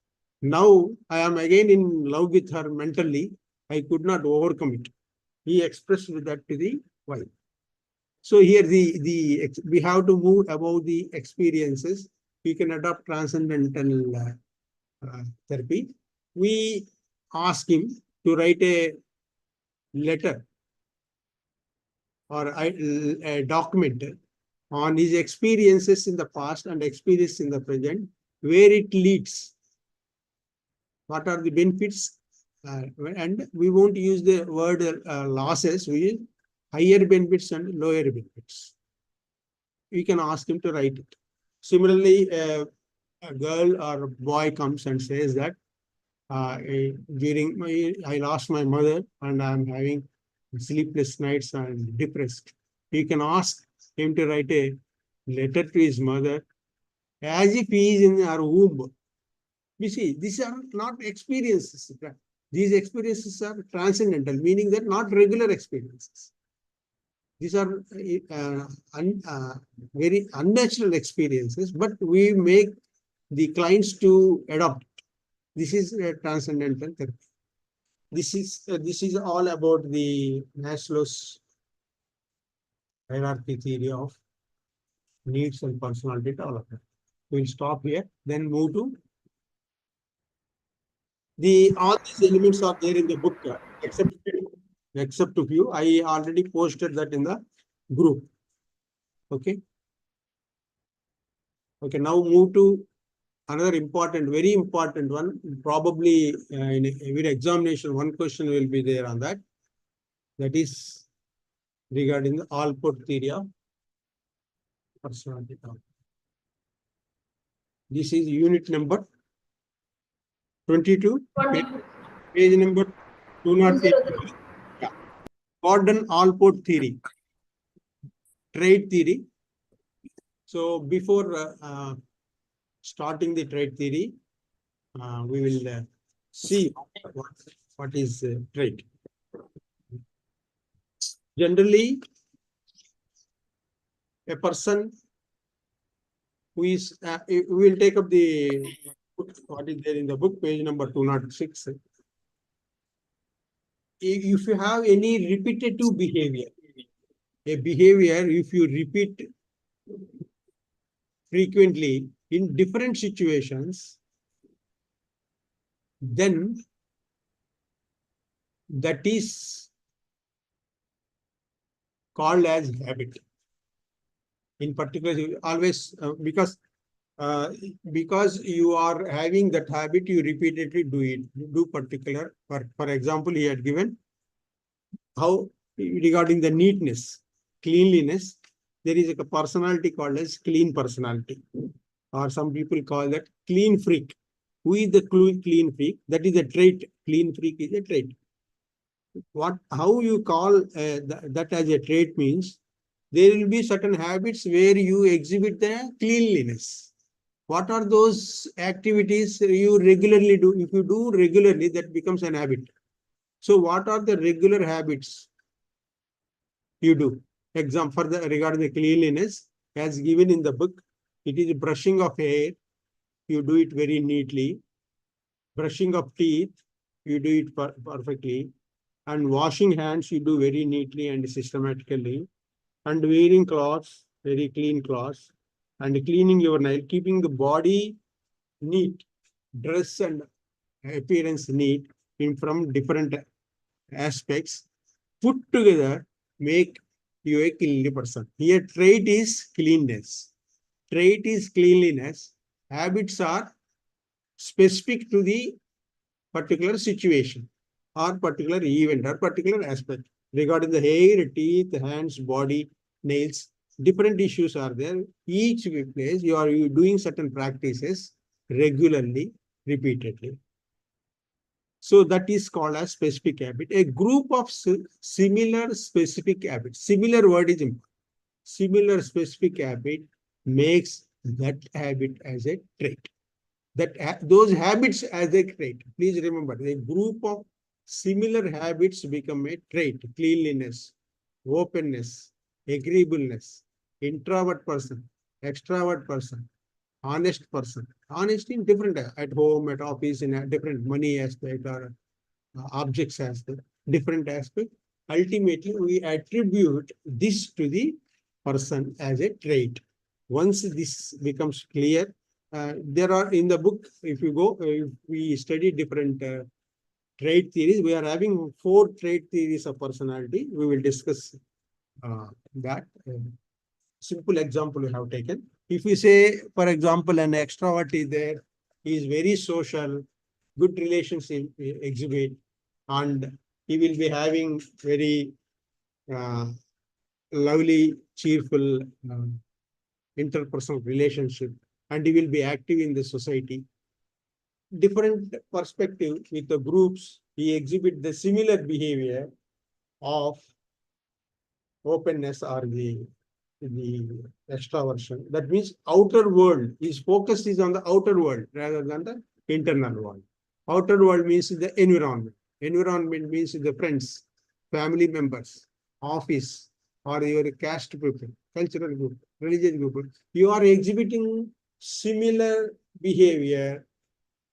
Now I am again in love with her mentally. I could not overcome it. He expressed that to the wife. So here we have to move above the experiences. We can adopt transcendental therapy. We ask him to write a letter or a document on his experiences in the past and experience in the present, where it leads. What are the benefits? And we won't use the word losses. We use higher benefits and lower benefits. We can ask him to write it. Similarly, a girl or boy comes and says that I lost my mother and I'm having sleepless nights and depressed. You can ask him to write a letter to his mother as if he is in her womb. You see, these are not experiences. These experiences are transcendental, meaning that not regular experiences. These are very unnatural experiences, but we make the clients to adopt. This is a transcendental therapy. This is all about the Maslow's hierarchy theory of needs and personality development. We'll stop here, then move to all these elements are there in the book, except a few. I already posted that in the group. Okay. Okay, now move to another important, very important one. Probably in every examination, one question will be there on that. That is regarding the Allport theory of personality development. This is unit number 22, page number 203. Yeah. Gordon Allport theory, trait theory. So before starting the trait theory, we will see what is trait. Generally, a person who is, we will take up the book, what is there in the book, page number 206. If you have any repetitive behavior, a behavior, if you repeat frequently in different situations, then that is called as habit. In particular, always because you are having that habit, you repeatedly do particular. For example, he had given how regarding the neatness, cleanliness, there is a personality called as clean personality, or some people call that clean freak. Who is the clean freak? That is a trait. Clean freak is a trait. How you call that as a trait means there will be certain habits where you exhibit the cleanliness. What are those activities you regularly do? If you do regularly, that becomes an habit. So what are the regular habits you do? Example regarding the cleanliness, as given in the book, it is brushing of hair. You do it very neatly. Brushing of teeth, you do it perfectly. And washing hands, you do very neatly and systematically. And wearing clothes, very clean clothes. And cleaning your nail, keeping the body neat, dress and appearance neat from different aspects, put together, make you a cleanly person. Here trait is cleanness. Trait is cleanliness. Habits are specific to the particular situation or particular event or particular aspect. Regarding the hair, teeth, hands, body, nails, different issues are there. Each place you are doing certain practices regularly, repeatedly. So that is called as specific habit. A group of similar specific habits. Similar word is important. Similar specific habit makes that habit as a trait. Those habits as a trait. Please remember, a group of similar habits become a trait. Cleanliness, openness, agreeableness, introvert person, extrovert person, honest person. Honest in different, at home, at office, in a different money aspect or objects aspect, different aspect. Ultimately, we attribute this to the person as a trait. Once this becomes clear, there are in the book, if you go, if we study different trait theories, we are having 4 trait theories of personality. We will discuss that. Simple example we have taken. If we say, for example, an extrovert is there, he is very social, good relationship exhibit, and he will be having very lovely, cheerful interpersonal relationship, and he will be active in the society. Different perspective with the groups, he exhibit the similar behavior of openness or the extraversion. That means outer world, his focus is on the outer world rather than the internal world. Outer world means the environment. Environment means the friends, family members, office, or your caste people, cultural group, religious group. You are exhibiting similar behavior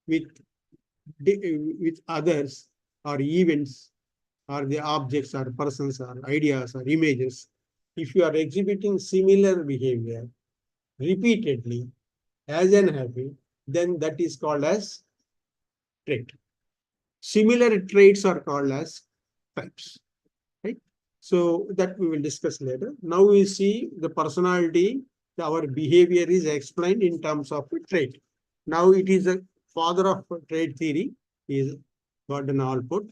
with others or events or the objects or persons or ideas or images. If you are exhibiting similar behavior repeatedly as an habit, then that is called as trait. Similar traits are called as types. Right? So that we will discuss later. Now we see the personality, our behavior is explained in terms of trait. Now it is a father of trait theory is Gordon Allport.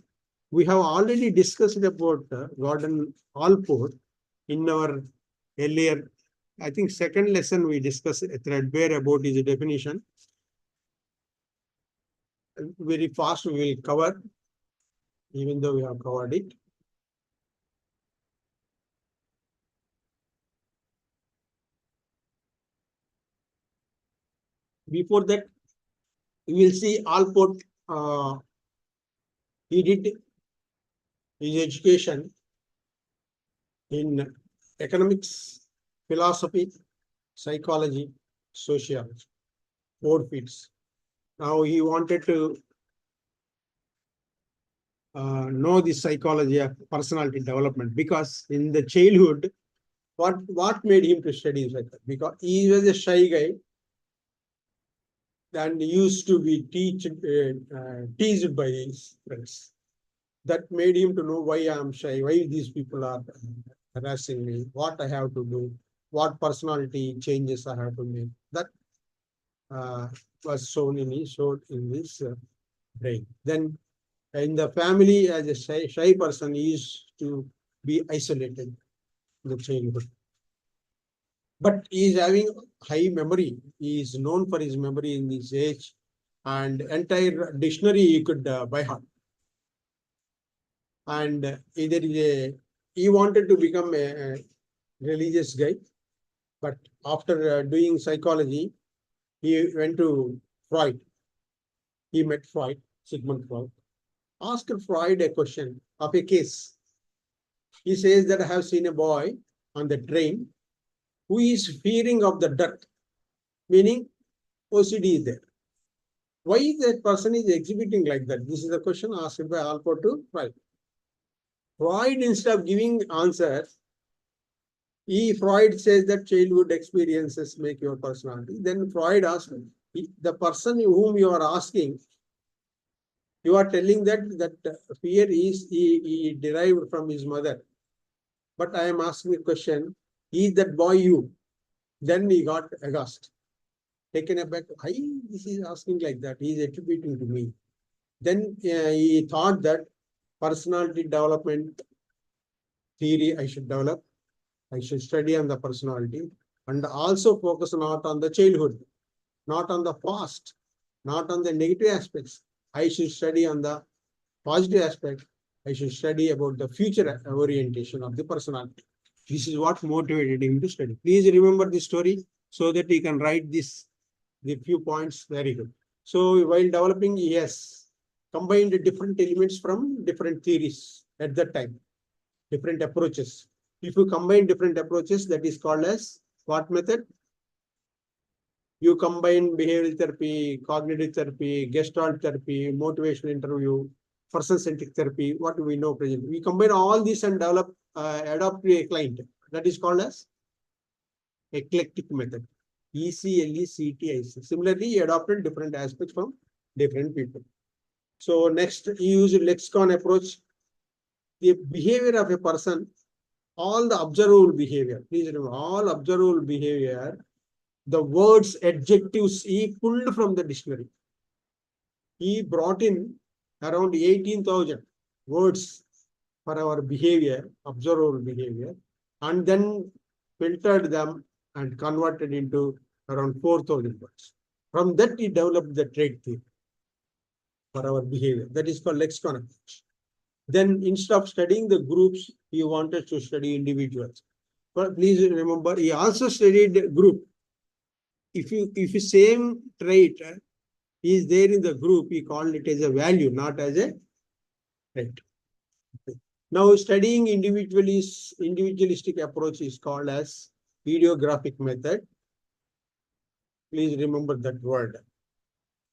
We have already discussed about Gordon Allport in our earlier, I think second lesson we discussed threadbare about his definition. Very fast we will cover, even though we have covered it. Before that, we will see Allport. He did his education in economics, philosophy, psychology, sociology, 4 fields. Now he wanted to know the psychology of personality development, because in the childhood, what made him to study psychology? Because he was a shy guy and used to be teased by his friends. That made him to know why I am shy, why these people are harassing me, what I have to do, what personality changes I have to make. That was shown in his brain. Then in the family, as a shy person, he used to be isolated in the childhood. But he is having high memory. He is known for his memory in his age, and entire dictionary he could by heart. And he wanted to become a religious guy, but after doing psychology, he went to Freud. He met Freud, Sigmund Freud. Asked Freud a question of a case. He says that I have seen a boy on the train who is fearing of the dirt, meaning OCD is there. Why that person is exhibiting like that? This is the question asked by Allport to Freud. Freud, instead of giving answers, Freud says that childhood experiences make your personality. Then Freud asked the person whom you are asking, you are telling that fear is he derived from his mother. But I am asking a question, is that boy you? Then he got aghast, taken aback. Why this is asking like that? He is attributing to me. Then he thought that personality development theory I should develop. I should study on the personality and also focus not on the childhood, not on the past, not on the negative aspects. I should study on the positive aspect. I should study about the future orientation of the personality. This is what motivated him to study. Please remember this story so that you can write the few points very good. So while developing, he has combined different elements from different theories at that time, different approaches. If you combine different approaches, that is called as what method? You combine behavioral therapy, cognitive therapy, gestalt therapy, motivational interview, person-centric therapy, what we know presently. We combine all these and develop, adopt a client. That is called as eclectic method. ECLECTIC. Similarly, he adopted different aspects from different people. So next, he used lexicon approach. The behavior of a person, all the observable behavior. Please remember, all observable behavior, the words, adjectives, he pulled from the dictionary. He brought in around 18,000 words for our behavior, observable behavior, and then filtered them and converted into around 4,000 words. From that, he developed the trait theory for our behavior. That is called lexicon approach. Then instead of studying the groups, he wanted to study individuals. But please remember, he also studied group. If you same trait is there in the group, he called it as a value, not as a trait. Now studying individualistic approach is called as ideographic method. Please remember that word.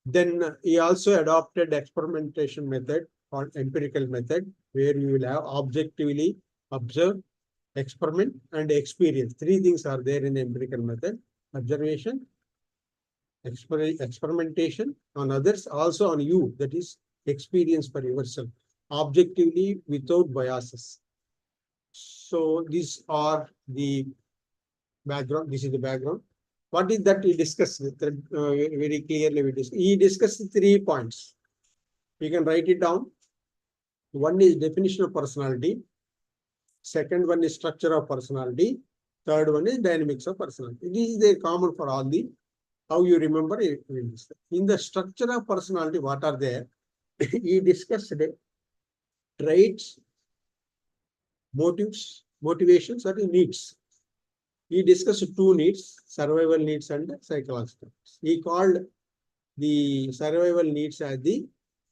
Then he also adopted experimentation method or empirical method, where you will have objectively observe, experiment, and experience. Three things are there in the empirical method: observation, experimentation on others, also on you, that is experience for yourself, objectively without biases. So these are the background. This is the background. What is that he discussed? Very clearly he discussed 3 points. You can write it down. One is definition of personality. Second one is structure of personality. Third one is dynamics of personality. This is the common for all the, how you remember it. In the structure of personality, what are there? He discussed traits, motives, motivations, or needs. He discussed 2 needs, survival needs and psychological needs. He called the survival needs as the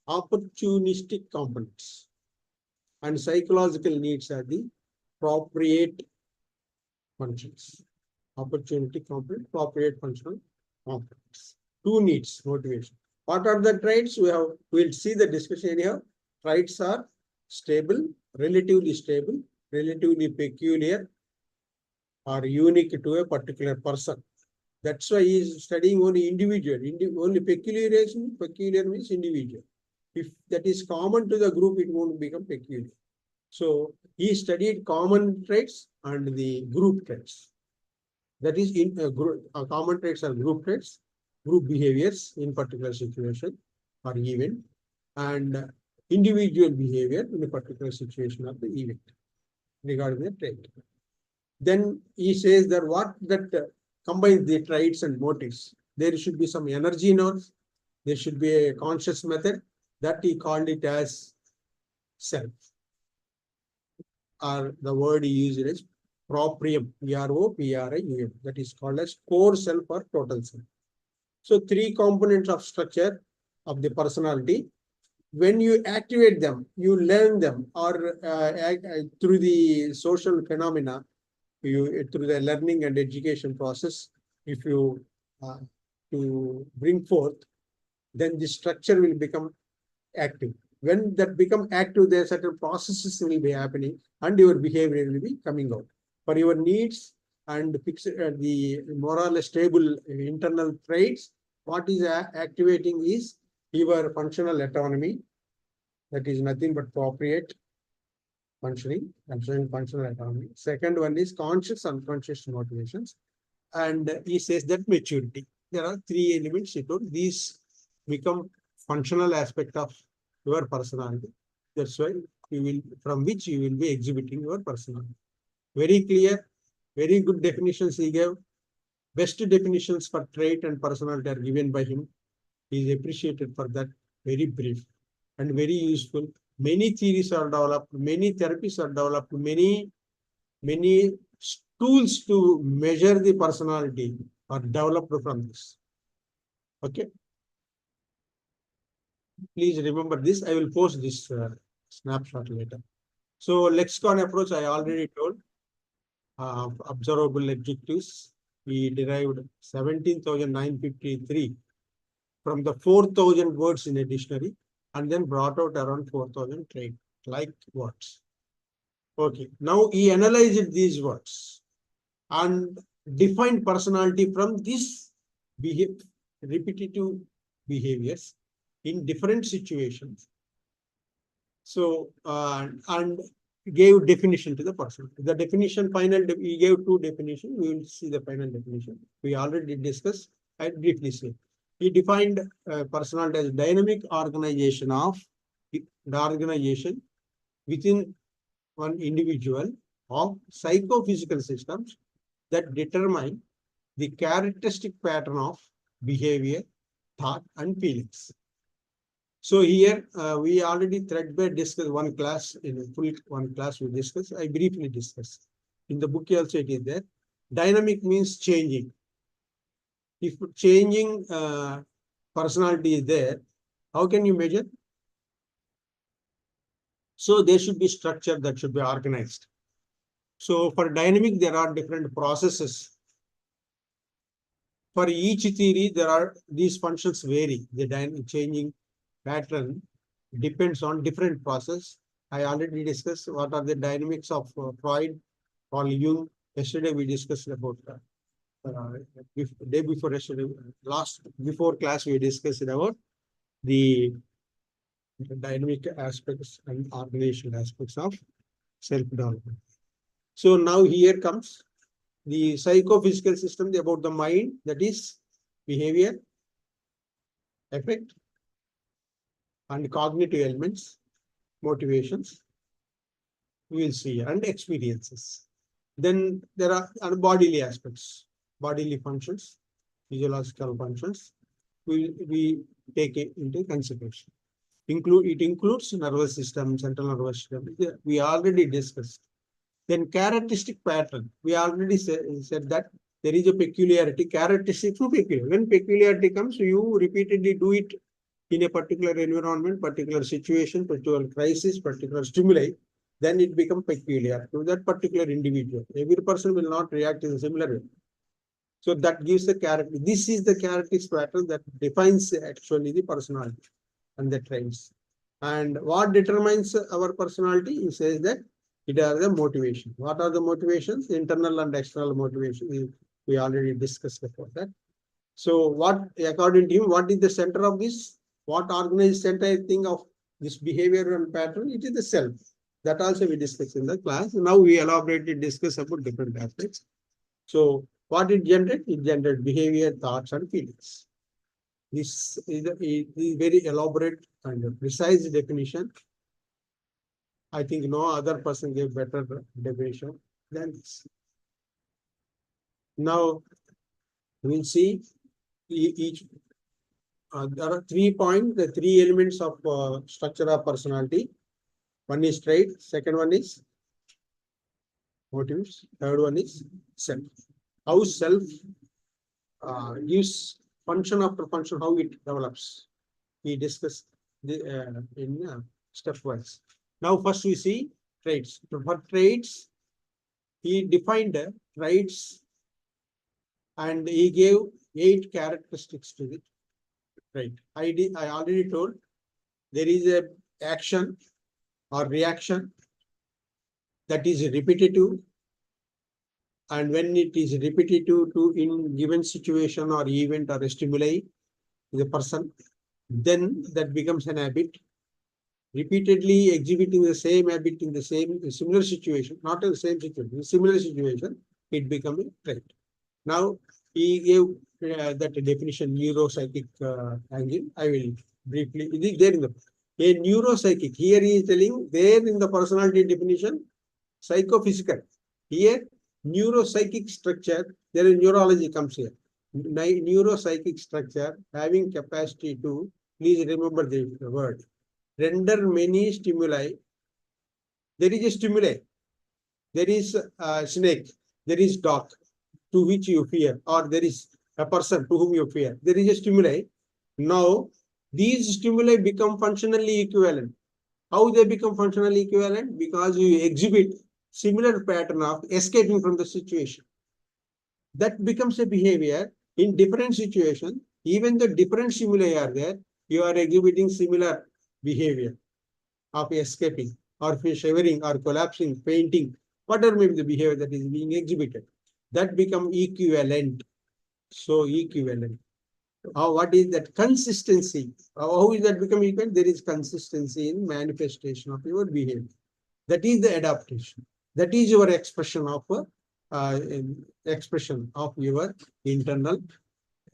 opportunistic components, and psychological needs are the appropriate functions. Opportunity component, appropriate functional components. 2 needs, motivation. What are the traits? We'll see the discussion here. Traits are stable, relatively peculiar, or unique to a particular person. That's why he is studying only individual. Only peculiar means individual. If that is common to the group, it won't become peculiar. So he studied common traits and the group traits. That is, in a group, common traits are group traits, group behaviors in particular situation or event, and individual behavior in a particular situation of the event regarding the trait. Then he says that what that combines the traits and motives. There should be some energy in us. There should be a conscious method, that he called it as self. Or the word he used is proprium, PROPRIUM. That is called as core self or total self. So 3 components of structure of the personality. When you activate them, you learn them, or through the social phenomena, through the learning and education process, if you to bring forth, then the structure will become active. When that become active, there are certain processes will be happening and your behavior will be coming out. For your needs and fix the more or less stable internal traits, what is activating is your functional autonomy. That is nothing but appropriate. functioning, functional autonomy. Second one is conscious, unconscious motivations. And he says that maturity. There are three elements he told. These become functional aspect of your personality. That's why you will, from which you will be exhibiting your personality. Very clear, very good definitions he gave. Best definitions for trait and personality are given by him. He is appreciated for that. Very brief and very useful. Many theories are developed, many therapies are developed, many tools to measure the personality are developed from this. Okay. Please remember this. I will post this snapshot later. So lexicon approach, I already told. Observable adjectives. We derived 17,953 from the 4,000 words in a dictionary and then brought out around 4,000 trait-like words. Okay. Now he analyzed these words and defined personality from these repetitive behaviors in different situations. So, and gave definition to the person. The definition final, he gave two definitions. We will see the final definition. We already discussed. I briefly say. He defined personality as dynamic organization of the organization within one individual of psychophysical systems that determine the characteristic pattern of behavior, thought, and feelings. So here we already threadbare discussed one class, in a full one class we discussed. I briefly discussed. In the book also it is there. Dynamic means changing. If changing personality is there, how can you measure? So there should be structure that should be organized. So for dynamic, there are different processes. For each theory, there are these functions vary. The changing pattern depends on different process. I already discussed what are the dynamics of Freud or Jung. Yesterday we discussed about day before yesterday, before class we discussed about the dynamic aspects and organizational aspects of self-development. So now here comes the psychophysical system about the mind, that is behavior, affect, and cognitive elements, motivations, we will see, and experiences. Then there are bodily aspects, bodily functions, physiological functions, we take it into consideration. It includes nervous system, central nervous system. We already discussed. Then characteristic pattern. We already said that there is a peculiarity, characteristic to peculiar. When peculiarity comes, you repeatedly do it in a particular environment, particular situation, particular crisis, particular stimuli, then it becomes peculiar to that particular individual. Every person will not react in a similar way. So that gives the character. This is the characteristic pattern that defines actually the personality and the traits. And what determines our personality? He says that it are the motivation. What are the motivations? Internal and external motivation. We already discussed before that. So what, according to him, what is the center of this? What organizes the entire thing of this behavior and pattern? It is the self. That also we discussed in the class. Now we elaborately discuss about different aspects. So what it generates? It generates behavior, thoughts, and feelings. This is a very elaborate and precise definition. I think no other person gave better definition than this. Now we'll see each. There are 3 points, the 3 elements of structure of personality. One is trait, second one is motives, third one is self. How self gives function after function, how it develops. We discussed in stepwise. Now first we see traits. For traits, he defined traits and he gave 8 characteristics to it. Right. I already told there is a action or reaction that is repetitive, and when it is repetitive to in given situation or event or stimuli the person, then that becomes an habit. repeatedly exhibiting the same habit in the similar situation, not in the same situation, similar situation, it becomes a trait. Now, he gave that definition, neuropsychic angle. I will briefly, it is there in the a neuropsychic. Here he is telling there in the personality definition, psychophysical. Here, neuropsychic structure, there is neurology comes here. Neuropsychic structure having capacity to, please remember the word, render many stimuli. There is a stimuli. There is a snake. There is dog to which you fear, or there is a person to whom you fear. There is a stimuli. Now, these stimuli become functionally equivalent. How they become functionally equivalent? Because you exhibit similar pattern of escaping from the situation. That becomes a behavior in different situations. Even the different stimuli are there, you are exhibiting similar behavior of escaping or shivering or collapsing, fainting, whatever may be the behavior that is being exhibited. That become equivalent. So equivalent. What is that consistency? How is that become equivalent? There is consistency in manifestation of your behavior. That is the adaptation. That is your expression of your internal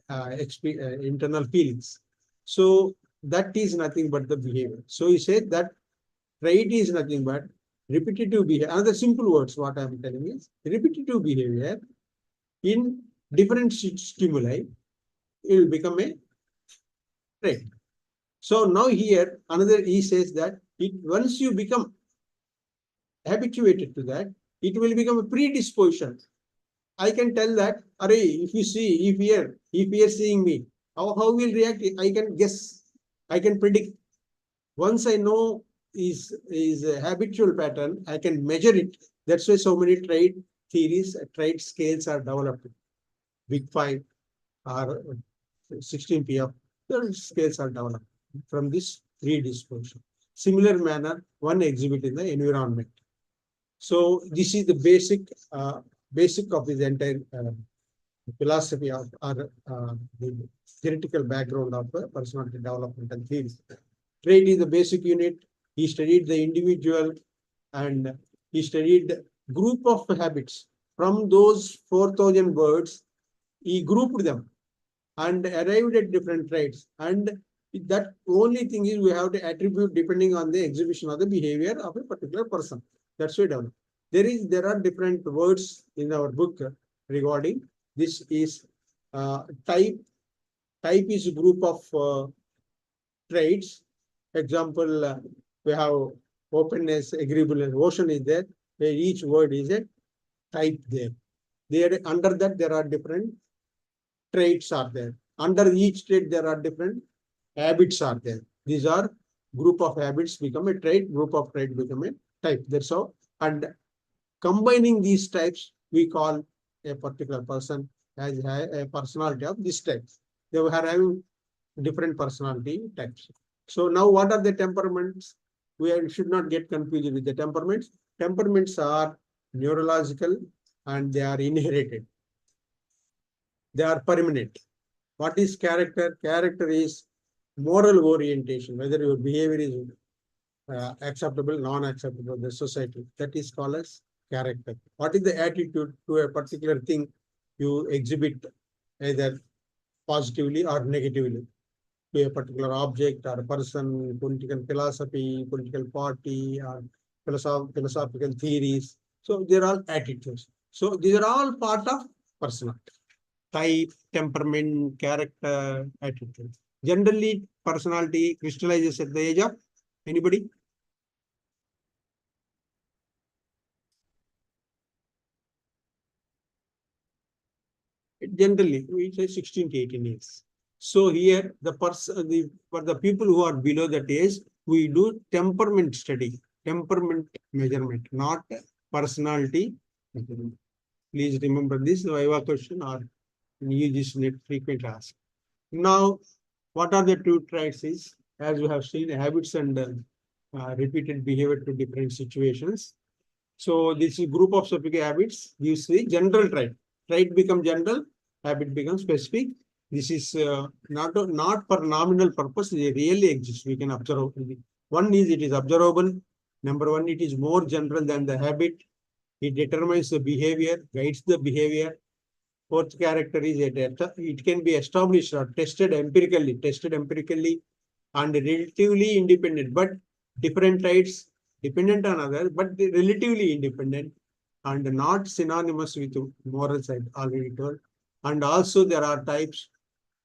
internal feelings. So that is nothing but the behavior. So he said that trait is nothing but repetitive behavior. Another simple words, what I am telling is repetitive behavior in different stimuli, it will become a trait. So now here, another, he says that once you become habituated to that, it will become a predisposition. I can tell that, if you see, if you are seeing me, how will react? I can guess, I can predict. Once I know is a habitual pattern, I can measure it. That's why so many trait theories, trait scales are developed. Big 5 or 16 PF, the scales are developed from this predisposition. Similar manner, one exhibit in the environment. So this is the basic of this entire philosophy of the theoretical background of personality development and theories. Trait is the basic unit. He studied the individual and he studied group of habits. From those 4,000 words, he grouped them and arrived at different traits. And that only thing is we have to attribute depending on the exhibition of the behavior of a particular person. That's why down. There are different words in our book regarding this. Is type. Type is a group of traits. Example, we have openness, agreeableness, ocean is there. Where each word is a type there. There under that there are different traits are there. Under each trait there are different habits are there. These are group of habits become a trait. Group of trait become a type. That's how. And combining these types, we call a particular person as a personality of this type. They are having different personality types. So now what are the temperaments? We should not get confused with the temperaments. Temperaments are neurological and they are inherited. They are permanent. What is character? Character is moral orientation, whether your behavior is acceptable, non-acceptable, the society. That is called as character. What is the attitude to a particular thing you exhibit either positively or negatively to a particular object or a person, political philosophy, political party, or philosophical theories. So they're all attitudes. So these are all part of personality. Type, temperament, character, attitude. Generally, personality crystallizes at the age of anybody? Generally, we say 16 to 18 years. So here, for the people who are below that age, we do temperament study, temperament measurement, not personality measurement. Please remember this Viva question or UGC net frequent ask. Now, what are the two traits is, as we have seen, habits and repeated behavior to different situations. So this is group of specific habits gives the general trait. Trait become general, habit becomes specific. This is not for nominal purpose. They really exist. We can observe One is it is observable. Number one, it is more general than the habit. It determines the behavior, guides the behavior. Fourth character is it can be established or tested empirically and relatively independent, but different traits dependent on others, but relatively independent and not synonymous with moral side, already told. And also there are types.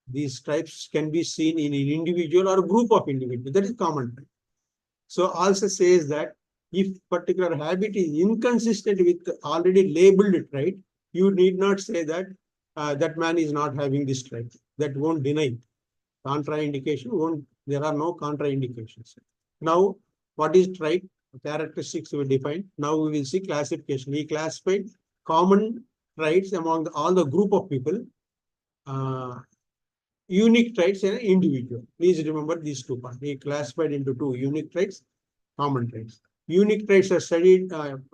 These types can be seen in an individual or group of individuals. That is common trait. So also says that if particular habit is inconsistent with already labeled trait, you need not say that that man is not having this trait. That won't deny. Contraindication won't, there are no contraindications. Now, what is trait? Characteristics we define. Now we will see classification. He classified common traits among all the group of people, unique traits and individual. Please remember these two parts. He classified into two: unique traits, common traits. Unique traits are studied,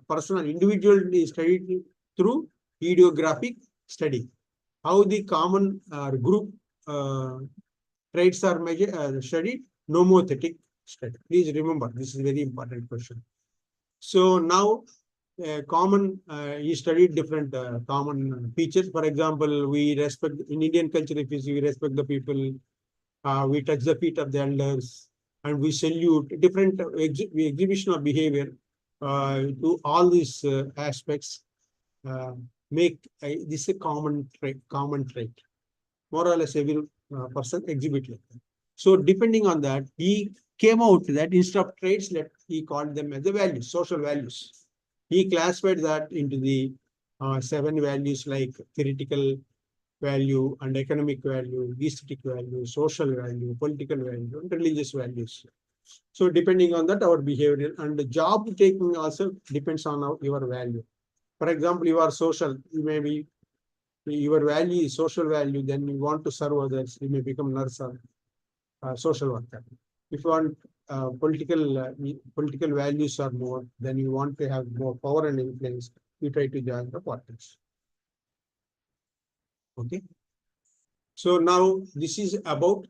personal, individual is studied through idiographic study. How the common group traits are measured, studied, nomothetic study. Please remember, this is a very important question. So now, he studied different common features. For example, we respect, in Indian culture, if you see, we respect the people, we touch the feet of the elders, and we salute different exhibition of behavior to all these aspects make this a common trait. More or less every person exhibit like that. So depending on that, he came out that instead of traits, he called them as the values, social values. He classified that into the 7 values like theoretical value and economic value, aesthetic value, social value, political value, and religious values. So depending on that, our behavior and the job taking also depends on your value. For example, you are social, you may be, your value is social value, then you want to serve others, you may become nurse or social worker. If you want political values are more, then you want to have more power and influence, you try to join the politics. Okay. So now this is about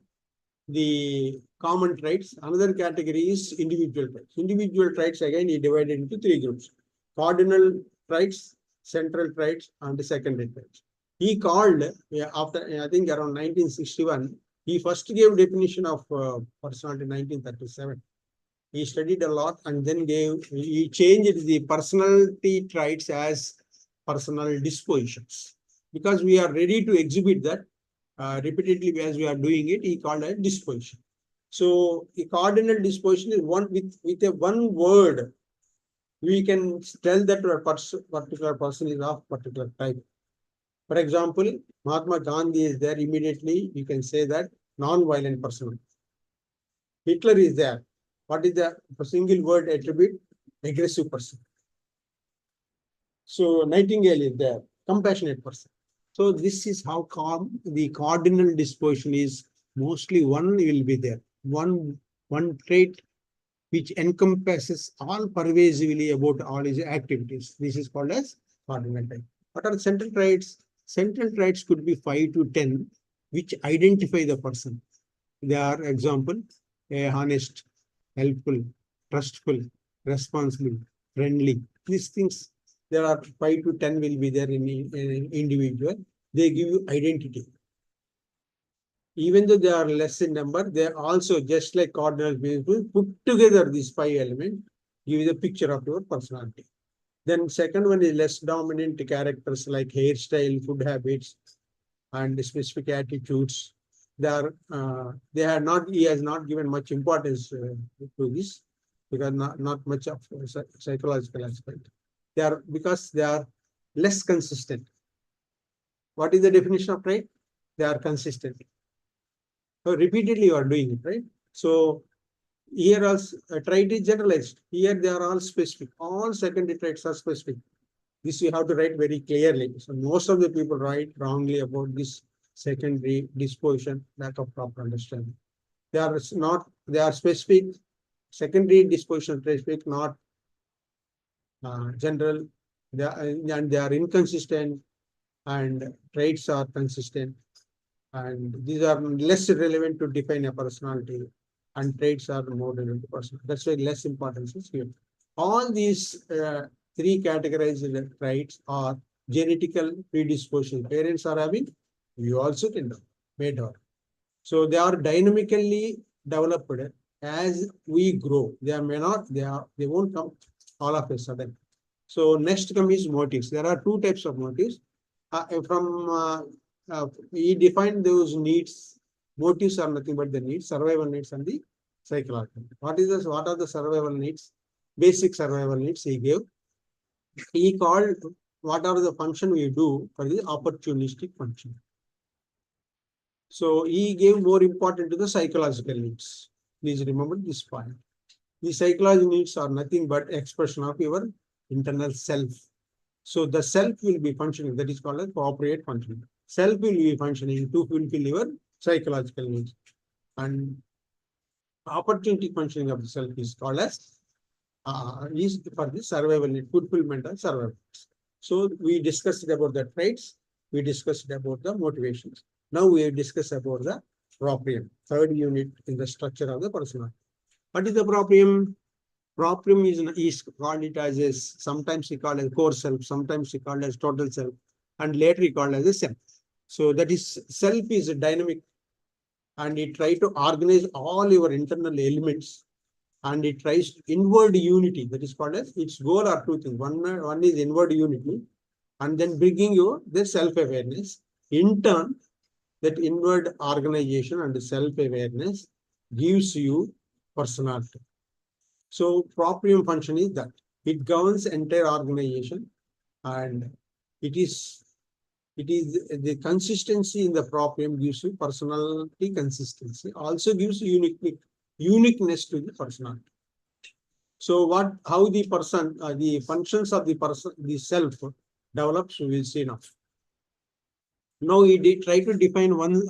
the common traits. Another category is individual traits. Individual traits again is divided into 3 groups: cardinal traits, central traits, and secondary traits. He called, after I think around 1961, he first gave definition of personality in 1937. He studied a lot and then he changed the personality traits as personal dispositions. Because we are ready to exhibit that repeatedly as we are doing it, he called it disposition. So a cardinal disposition is one with a one word. We can tell that a particular person is of particular type. For example, Mahatma Gandhi is there, immediately you can say that non-violent person. Hitler is there. What is the single word attribute? Aggressive person. So Nightingale is there, compassionate person. So this is how the cardinal disposition is. Mostly one will be there. One trait which encompasses all pervasively about all his activities. This is called as cardinal trait. What are the central traits? Central traits could be 5 to 10, which identify the person. They are example, honest, helpful, trustful, responsible, friendly. These things, there are 5 to 10 will be there in an individual. They give you identity. Even though they are less in number, they are also just like cardinal people, put together these 5 elements, give you the picture of your personality. Then second one is less dominant characters like hairstyle, food habits, and specific attitudes. He has not given much importance to this because not much of psychological aspect. Because they are less consistent. What is the definition of trait? They are consistent. So repeatedly you are doing it, right? So here also trait is generalized. Here they are all specific. All secondary traits are specific. This you have to write very clearly. So most of the people write wrongly about this secondary disposition, lack of proper understanding. They are specific. Secondary disposition specific, not general. They are inconsistent, and traits are consistent. And these are less relevant to define a personality. and traits are more than 20%. That's why less importance is here. All these three categorized traits are genetical predisposition. Parents are having, you also can do, may do. So they are dynamically developed as we grow. They may not, they won't come all of a sudden. So next come is motives. There are two types of motives. We define those needs. Motives are nothing but the needs, survival needs and the psychological. What is this? What are the survival needs? Basic survival needs he gave. He called what are the function we do for the opportunistic function. So he gave more important to the psychological needs. Please remember this point. The psychological needs are nothing but expression of your internal self. So the self will be functioning. That is called as appropriate functioning. Self will be functioning to fulfill your psychological needs. And opportunity functioning of the self is called as is for the survival need, fulfillment and survival. So we discussed about the traits. We discussed about the motivations. Now we discuss about the proprium, third unit in the structure of the personality. What is the proprium? Proprium is called it as a, sometimes he called as core self, sometimes he called as total self, and later he called as a self. So that is self is a dynamic, and it tries to organize all your internal elements, and it tries inward unity. That is called as its goal are two things. One is inward unity, and then bringing you the self-awareness. In turn, that inward organization and self-awareness gives you personality. So proprium function is that it governs entire organization, and it is the consistency in the proprium gives you personality consistency, also gives you uniqueness to the personality. So how the person, the functions of the person, the self develops, we will see now. Now we try to define one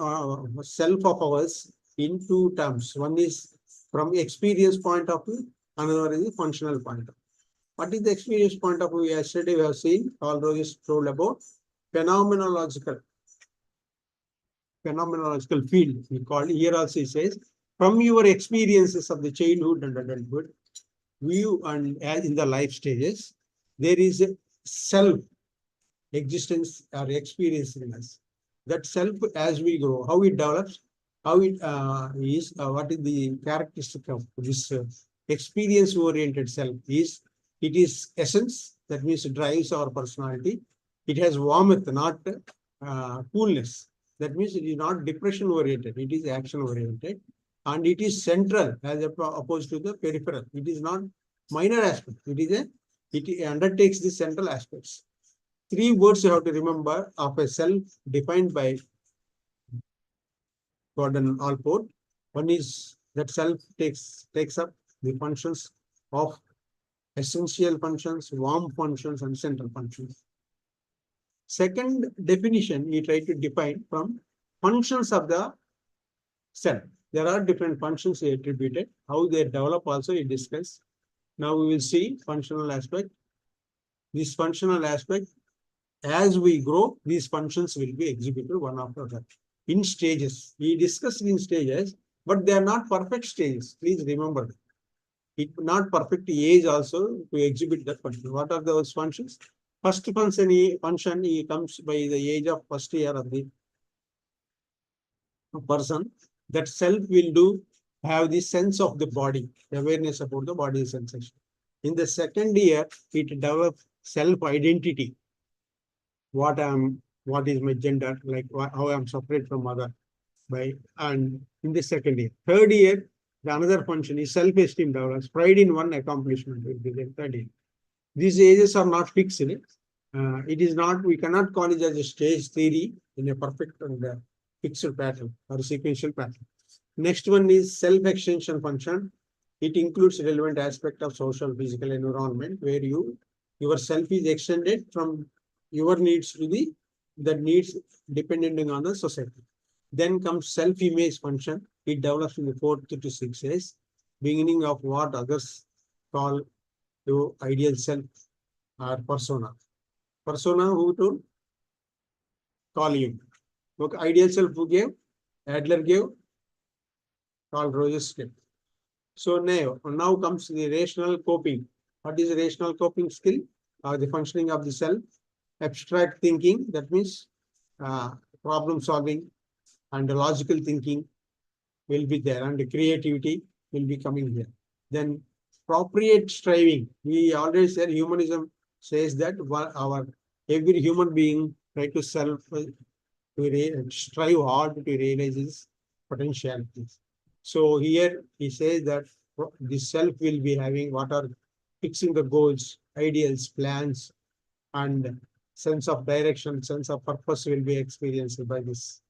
self of ours in two terms. One is from experience point of view, another is the functional point of view. What is the experience point of view? Yesterday we have seen, all Rogers told about phenomenological field. We call it, here also it says, from your experiences of the childhood and adulthood, view and in the life stages, there is a self existence or experience in us. That self, as we grow, how it develops, how it is, what is the characteristic of this experience-oriented self is, it is essence, that means it drives our personality. It has warmth, not coolness. That means it is not depression-oriented, it is action-oriented. And it is central as opposed to the peripheral. It is not minor aspect. It undertakes the central aspects. Three words you have to remember of a self defined by Gordon Allport. One is that self takes up the functions of essential functions, warm functions, and central functions. Second definition, he tried to define from functions of the self. There are different functions he attributed. How they develop also he discussed. Now we will see functional aspect. This functional aspect, as we grow, these functions will be executed one after another in stages. We discussed in stages, but they are not perfect stages. Please remember that. It not perfect age also to exhibit that function. What are those functions? First function he comes by the age of first year of the person. That self will have the sense of the body, awareness about the body sensation. In the second year, it develops self-identity. What is my gender, like how I am separate from other and in the second year. Third year, the another function is self-esteem develops, pride in one accomplishment will be the third year. These ages are not fixed in it. It is not, we cannot call it as a stage theory in a perfect and fixed pattern or sequential pattern. Next one is self-extension function. It includes relevant aspect of social physical environment where your self is extended from your needs to the needs depending on the society. Then comes self-image function. It develops in the 4th to 6th years, beginning of what others call your ideal self or persona. Persona who to call you. Okay, ideal self who gave? Adler gave, Carl Rogers gave. So now comes the rational coping. What is rational coping skill? The functioning of the self, abstract thinking, that means problem solving and logical thinking will be there, and the creativity will be coming here. Then appropriate striving. We already said humanism says that our every human being try to strive hard to realize his potentialities. So here he says that the self will be having what are fixing the goals, ideals, plans, and sense of direction, sense of purpose will be experienced by this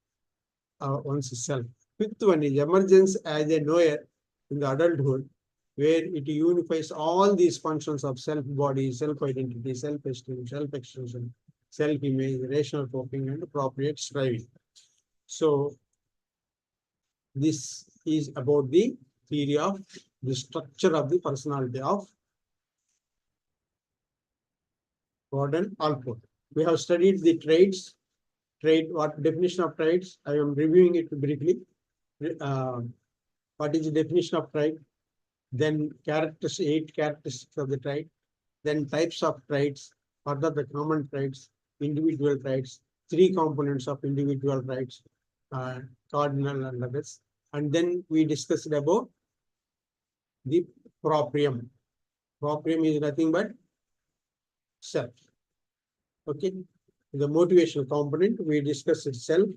one's self. Fifth one is emergence as a knower in the adulthood, where it unifies all these functions of self-body, self-identity, self-esteem, self-extension, self-image, rational coping, and appropriate striving. So this is about the theory of the structure of the personality of Gordon Allport. We have studied the traits. What definition of traits? I am reviewing it briefly. What is the definition of trait? Then 8 characteristics of the trait. Then types of traits. What are the common traits? Individual traits. 3 components of individual traits, cardinal and others. And then we discussed about the proprium. Proprium is nothing but self. Okay. The motivational component, we discussed self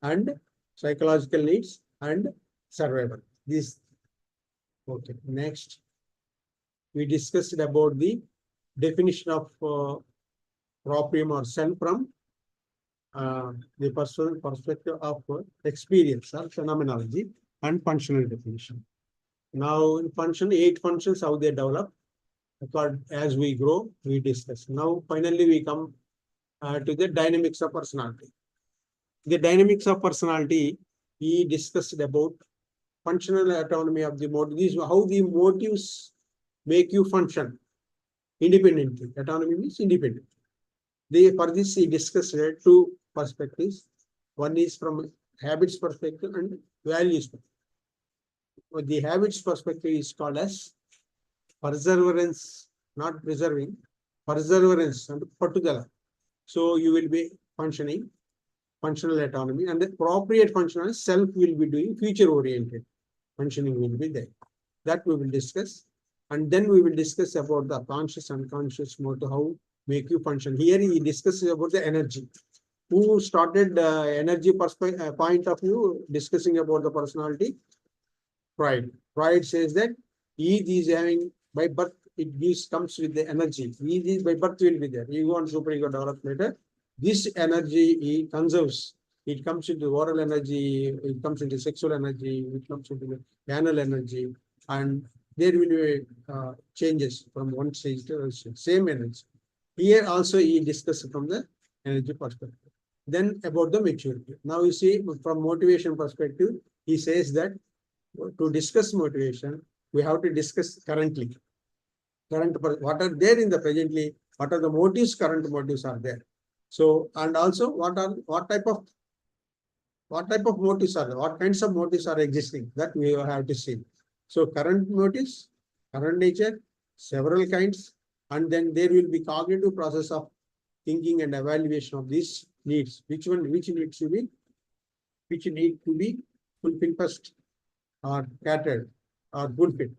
and psychological needs and survival. This. Okay. Next, we discussed about the definition of proprium or self from the personal perspective of experience or phenomenology and functional definition. Now, in 8 functions, how they develop. As we grow, we discuss. Now, finally, we come to the dynamics of personality. The dynamics of personality, we discussed about functional autonomy of the motive. This is how the motives make you function independently. Autonomy means independent. For this, we discussed 2 perspectives. One is from habits perspective and values perspective. The habits perspective is called as perseverance, not preserving, perseverance and patugala. So you will be functioning, functional autonomy, and the appropriate functional self will be doing future-oriented functioning will be there. That we will discuss. And then we will discuss about the conscious, unconscious mode, how make you function. Here he discusses about the energy. Who started energy point of view, discussing about the personality? Freud. Freud says that he is having, by birth, comes with the energy. He is by birth will be there. Ego and superego develop later. This energy he conserves. It comes into oral energy, it comes into sexual energy, it comes into the anal energy, and there will be changes from one stage to the same energy. Here also he discussed from the energy perspective. Then about the maturity. Now you see from motivation perspective, he says that to discuss motivation, we have to discuss currently. What are there in the presently, what are the motives, current motives are there. So, and also what type of motives are there, what kinds of motives are existing, that we have to see. So current motives, current nature, several kinds, and then there will be cognitive process of thinking and evaluation of these needs. Which need to be fulfilled first, or catered, or fulfilled.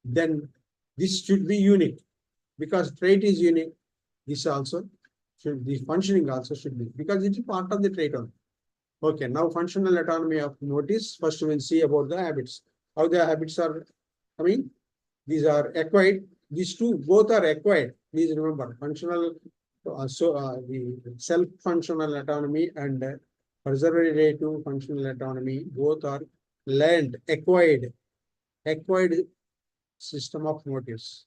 Then this should be unique, because trait is unique. This also should, the functioning also should be, because it is part of the trait only. Okay, now functional autonomy of motives. First, we will see about the habits. How the habits are coming. These are acquired. These 2 both are acquired. Please remember, functional, the self-functional autonomy and preservative functional autonomy, both are learned, acquired system of motives.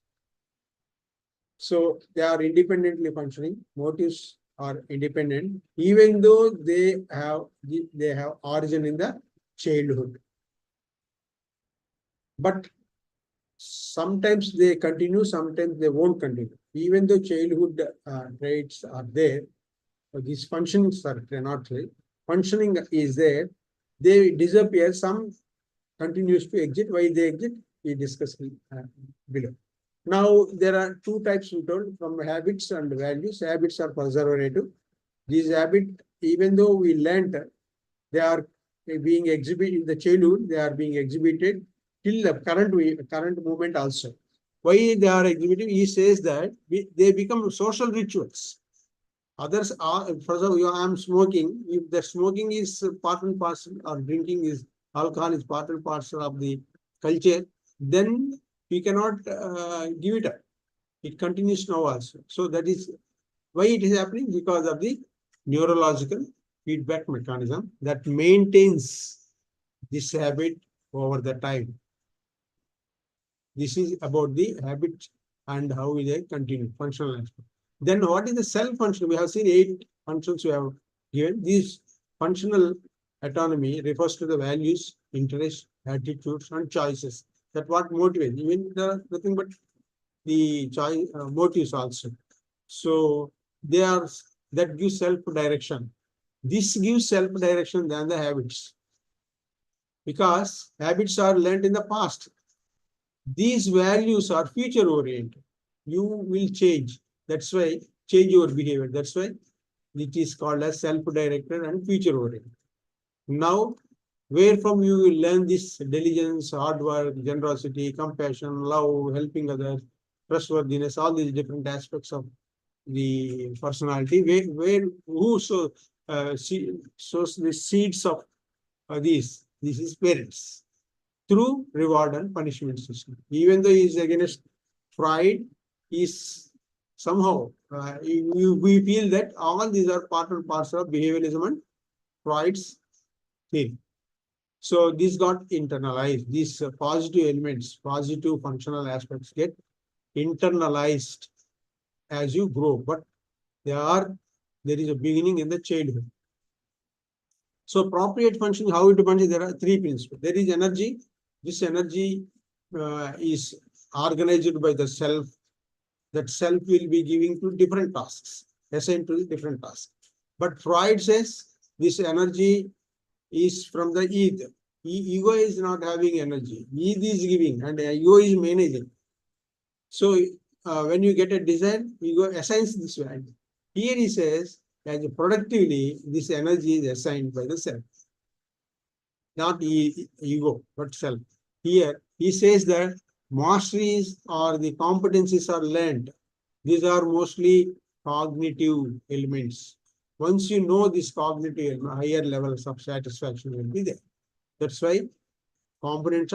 So they are independently functioning. Motives are independent, even though they have origin in the childhood. But sometimes they continue, sometimes they won't continue. Even though childhood traits are there, these functions are not there. Functioning is there, they disappear. Some continues to exit. Why they exit? we discussed below. Now, there are two types we told from habits and values. Habits are preservative. These habits, even though we learned, they are being exhibited in the childhood, they are being exhibited till the current moment also. Why they are exhibited? He says that they become social rituals. Others are, for example, I am smoking. If the smoking is part and parcel, or drinking is alcohol is part and parcel of the culture, then we cannot give it up. It continues now also. So that is why it is happening, because of the neurological feedback mechanism that maintains this habit over the time. This is about the habit and how they continue, functional aspect. Then what is the self function? We have seen 8 functions we have given. This functional autonomy refers to the values, interests, attitudes, and choices. That what motivates. Even there are nothing but the choice motives also. So they are that gives self-direction. This gives self-direction than the habits, because habits are learned in the past. These values are future oriented. You will change. That's why change your behavior. That's why it is called as self-directed and future oriented. Now, where from you will learn this diligence, hard work, generosity, compassion, love, helping others, trustworthiness, all these different aspects of the personality, who sows the seeds of these. This is parents through reward and punishment system. Even though he is against Freud, is somehow we feel that all these are part and parcel of behavioralism and Freud's theory. So this got internalized. These positive elements, positive functional aspects get internalized as you grow, but there is a beginning in the childhood. So appropriate functioning, how it functions, there are 3 principles. There is energy. This energy is organized by the self. That self will be giving to different tasks, assigned to different tasks. But Freud says this energy is from the ego. Ego is not having energy. Ego is giving and ego is managing. So when you get a desire, ego assigns this value. Here he says, as productively, this energy is assigned by the self. Not ego, but self. Here he says that masteries or the competencies are learned. These are mostly cognitive elements. Once you know this cognitive, higher levels of satisfaction will be there. That's why competencies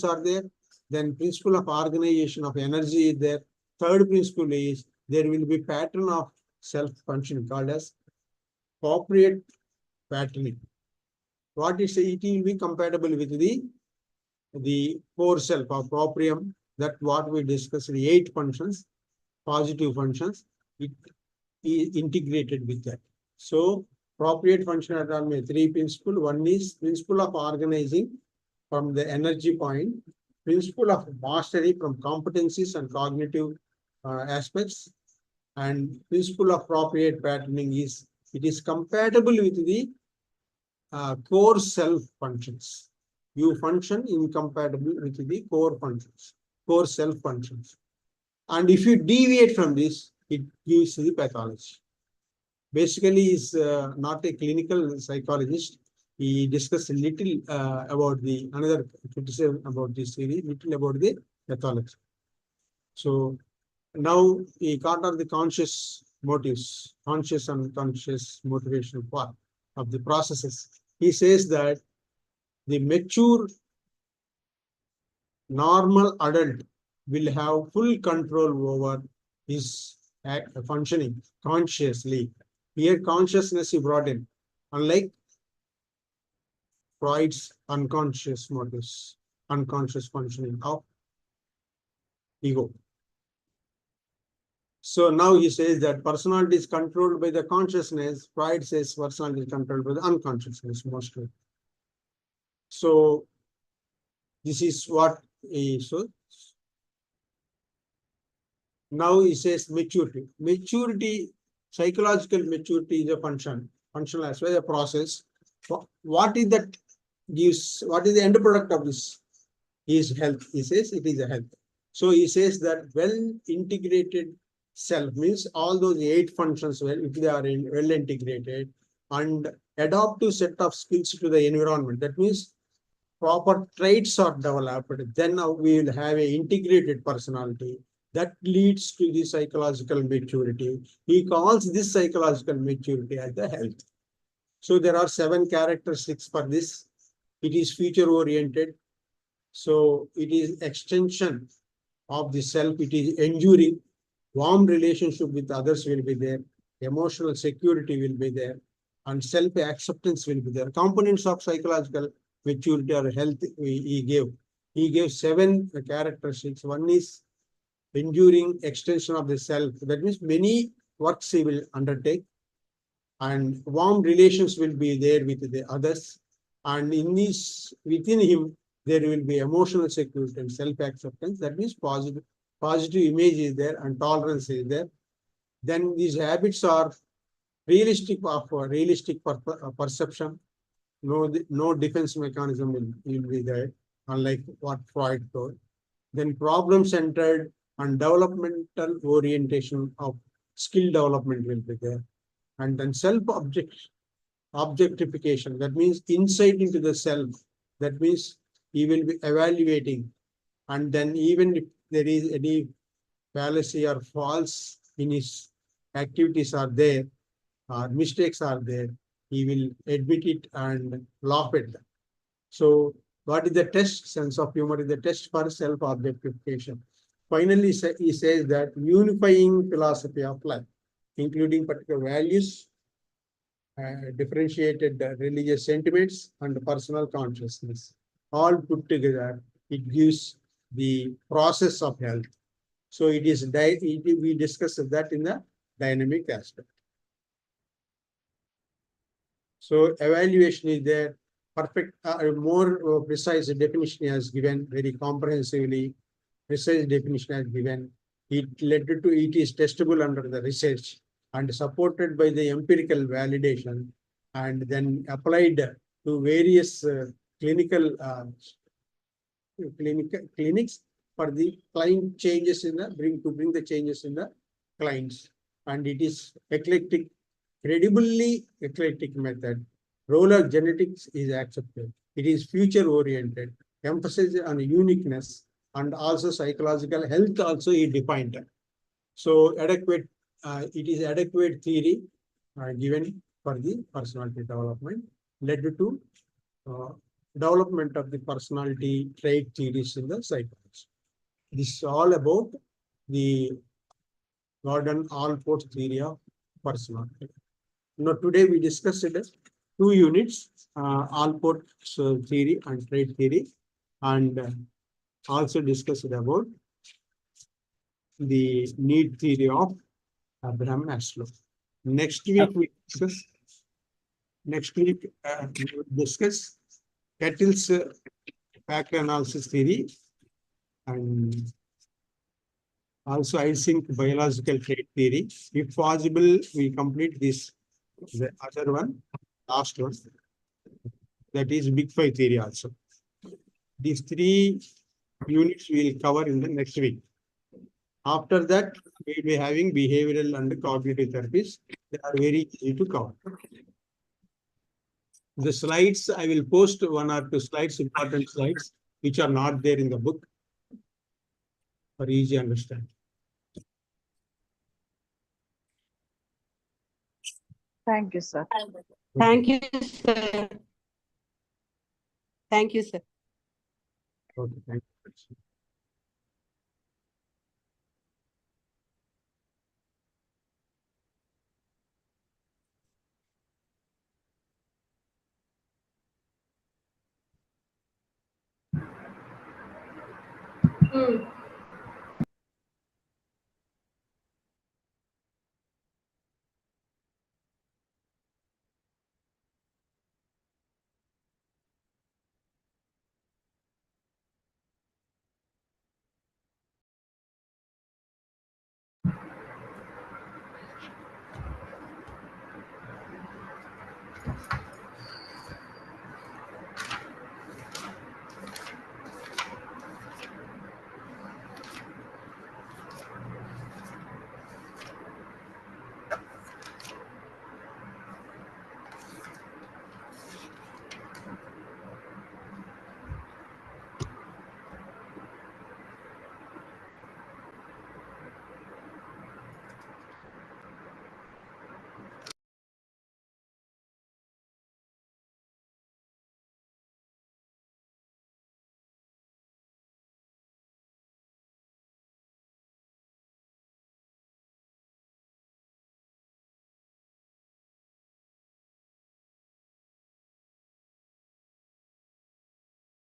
are there. Then principle of organization of energy is there. Third principle is there will be pattern of self-function called as appropriate patterning. What is it will be compatible with the core self or proprium, that what we discussed, the 8 functions, positive functions, it is integrated with that. So appropriate function autonomy, 3 principles. One is principle of organizing from the energy point, principle of mastery from competencies and cognitive aspects, and principle of appropriate patterning is it is compatible with the core self functions. You function incompatible with the core functions, core self functions. And if you deviate from this, it gives the pathology. Basically, is not a clinical psychologist. He discussed a little about the another criticism about this series, little about the pathology. So now he got on the conscious motives, conscious and unconscious motivation part of the processes. He says that the mature normal adult will have full control over his functioning consciously. Here consciousness is brought in, unlike Freud's unconscious motives, unconscious functioning of ego. So now he says that personality is controlled by the consciousness. Freud says personality is controlled by the unconsciousness mostly. So this is what he shows. Now he says maturity. Maturity, psychological maturity is a functional as well as a process. What is that gives? What is the end product of this? is health. He says it is a health. So he says that well integrated self means all those 8 functions, well, if they are well integrated and adaptive set of skills to the environment, that means proper traits are developed, then we will have an integrated personality that leads to the psychological maturity. He calls this psychological maturity as the health. So there are 7 characteristics for this. It is future oriented. So it is extension of the self. It is enduring. Warm relationship with others will be there. Emotional security will be there. And self-acceptance will be there. Components of psychological maturity or health he gave. He gave 7 characteristics. One is enduring extension of the self. That means many works he will undertake. And warm relations will be there with the others. And in this, within him, there will be emotional security and self-acceptance. That means positive image is there and tolerance is there. Then these habits are realistic perception. No defense mechanism will be there, unlike what Freud told. Then problem-centered and developmental orientation of skill development will be there. And then objectification, that means insight into the self. That means he will be evaluating. And then even if there is any fallacy or false in his activities are there, or mistakes are there, he will admit it and laugh at them. So what is the test? Sense of humor is the test for self-objectification. Finally, he says that unifying philosophy of life, including particular values, differentiated religious sentiments, and personal consciousness, all put together, it gives the process of health. So it is we discussed that in the dynamic aspect. So evaluation is there. Perfect, more precise definition has given very comprehensively. Precise definition has given. It led to it is testable under the research and supported by the empirical validation, and then applied to various clinics for the client changes in the bring the changes in the clients. And it is eclectic, credibly eclectic method. Role of genetics is accepted. It is future oriented, emphasis on uniqueness, and also psychological health also is defined. So adequate, it is adequate theory given for the personality development, led to development of the personality trait theories in the psychology. This is all about the Gordon Allport theory of personality. Now today we discussed 2 units, Allport's theory and trait theory, and also discussed about the need theory of Abraham Maslow. Next week we discuss. We will discuss Cattell's factor analysis theory, and also I think biological trait theory. If possible, we complete this, the other one, last one. That is Big Five theory also. These 3 units we will cover in the next week. After that, we will be having behavioral and cognitive therapies. They are very easy to cover. The slides, I will post 1 or 2 slides, important slides, which are not there in the book for easy understanding. Thank you, sir. Thank you, sir. Thank you, sir. Okay, thank you. Hmm.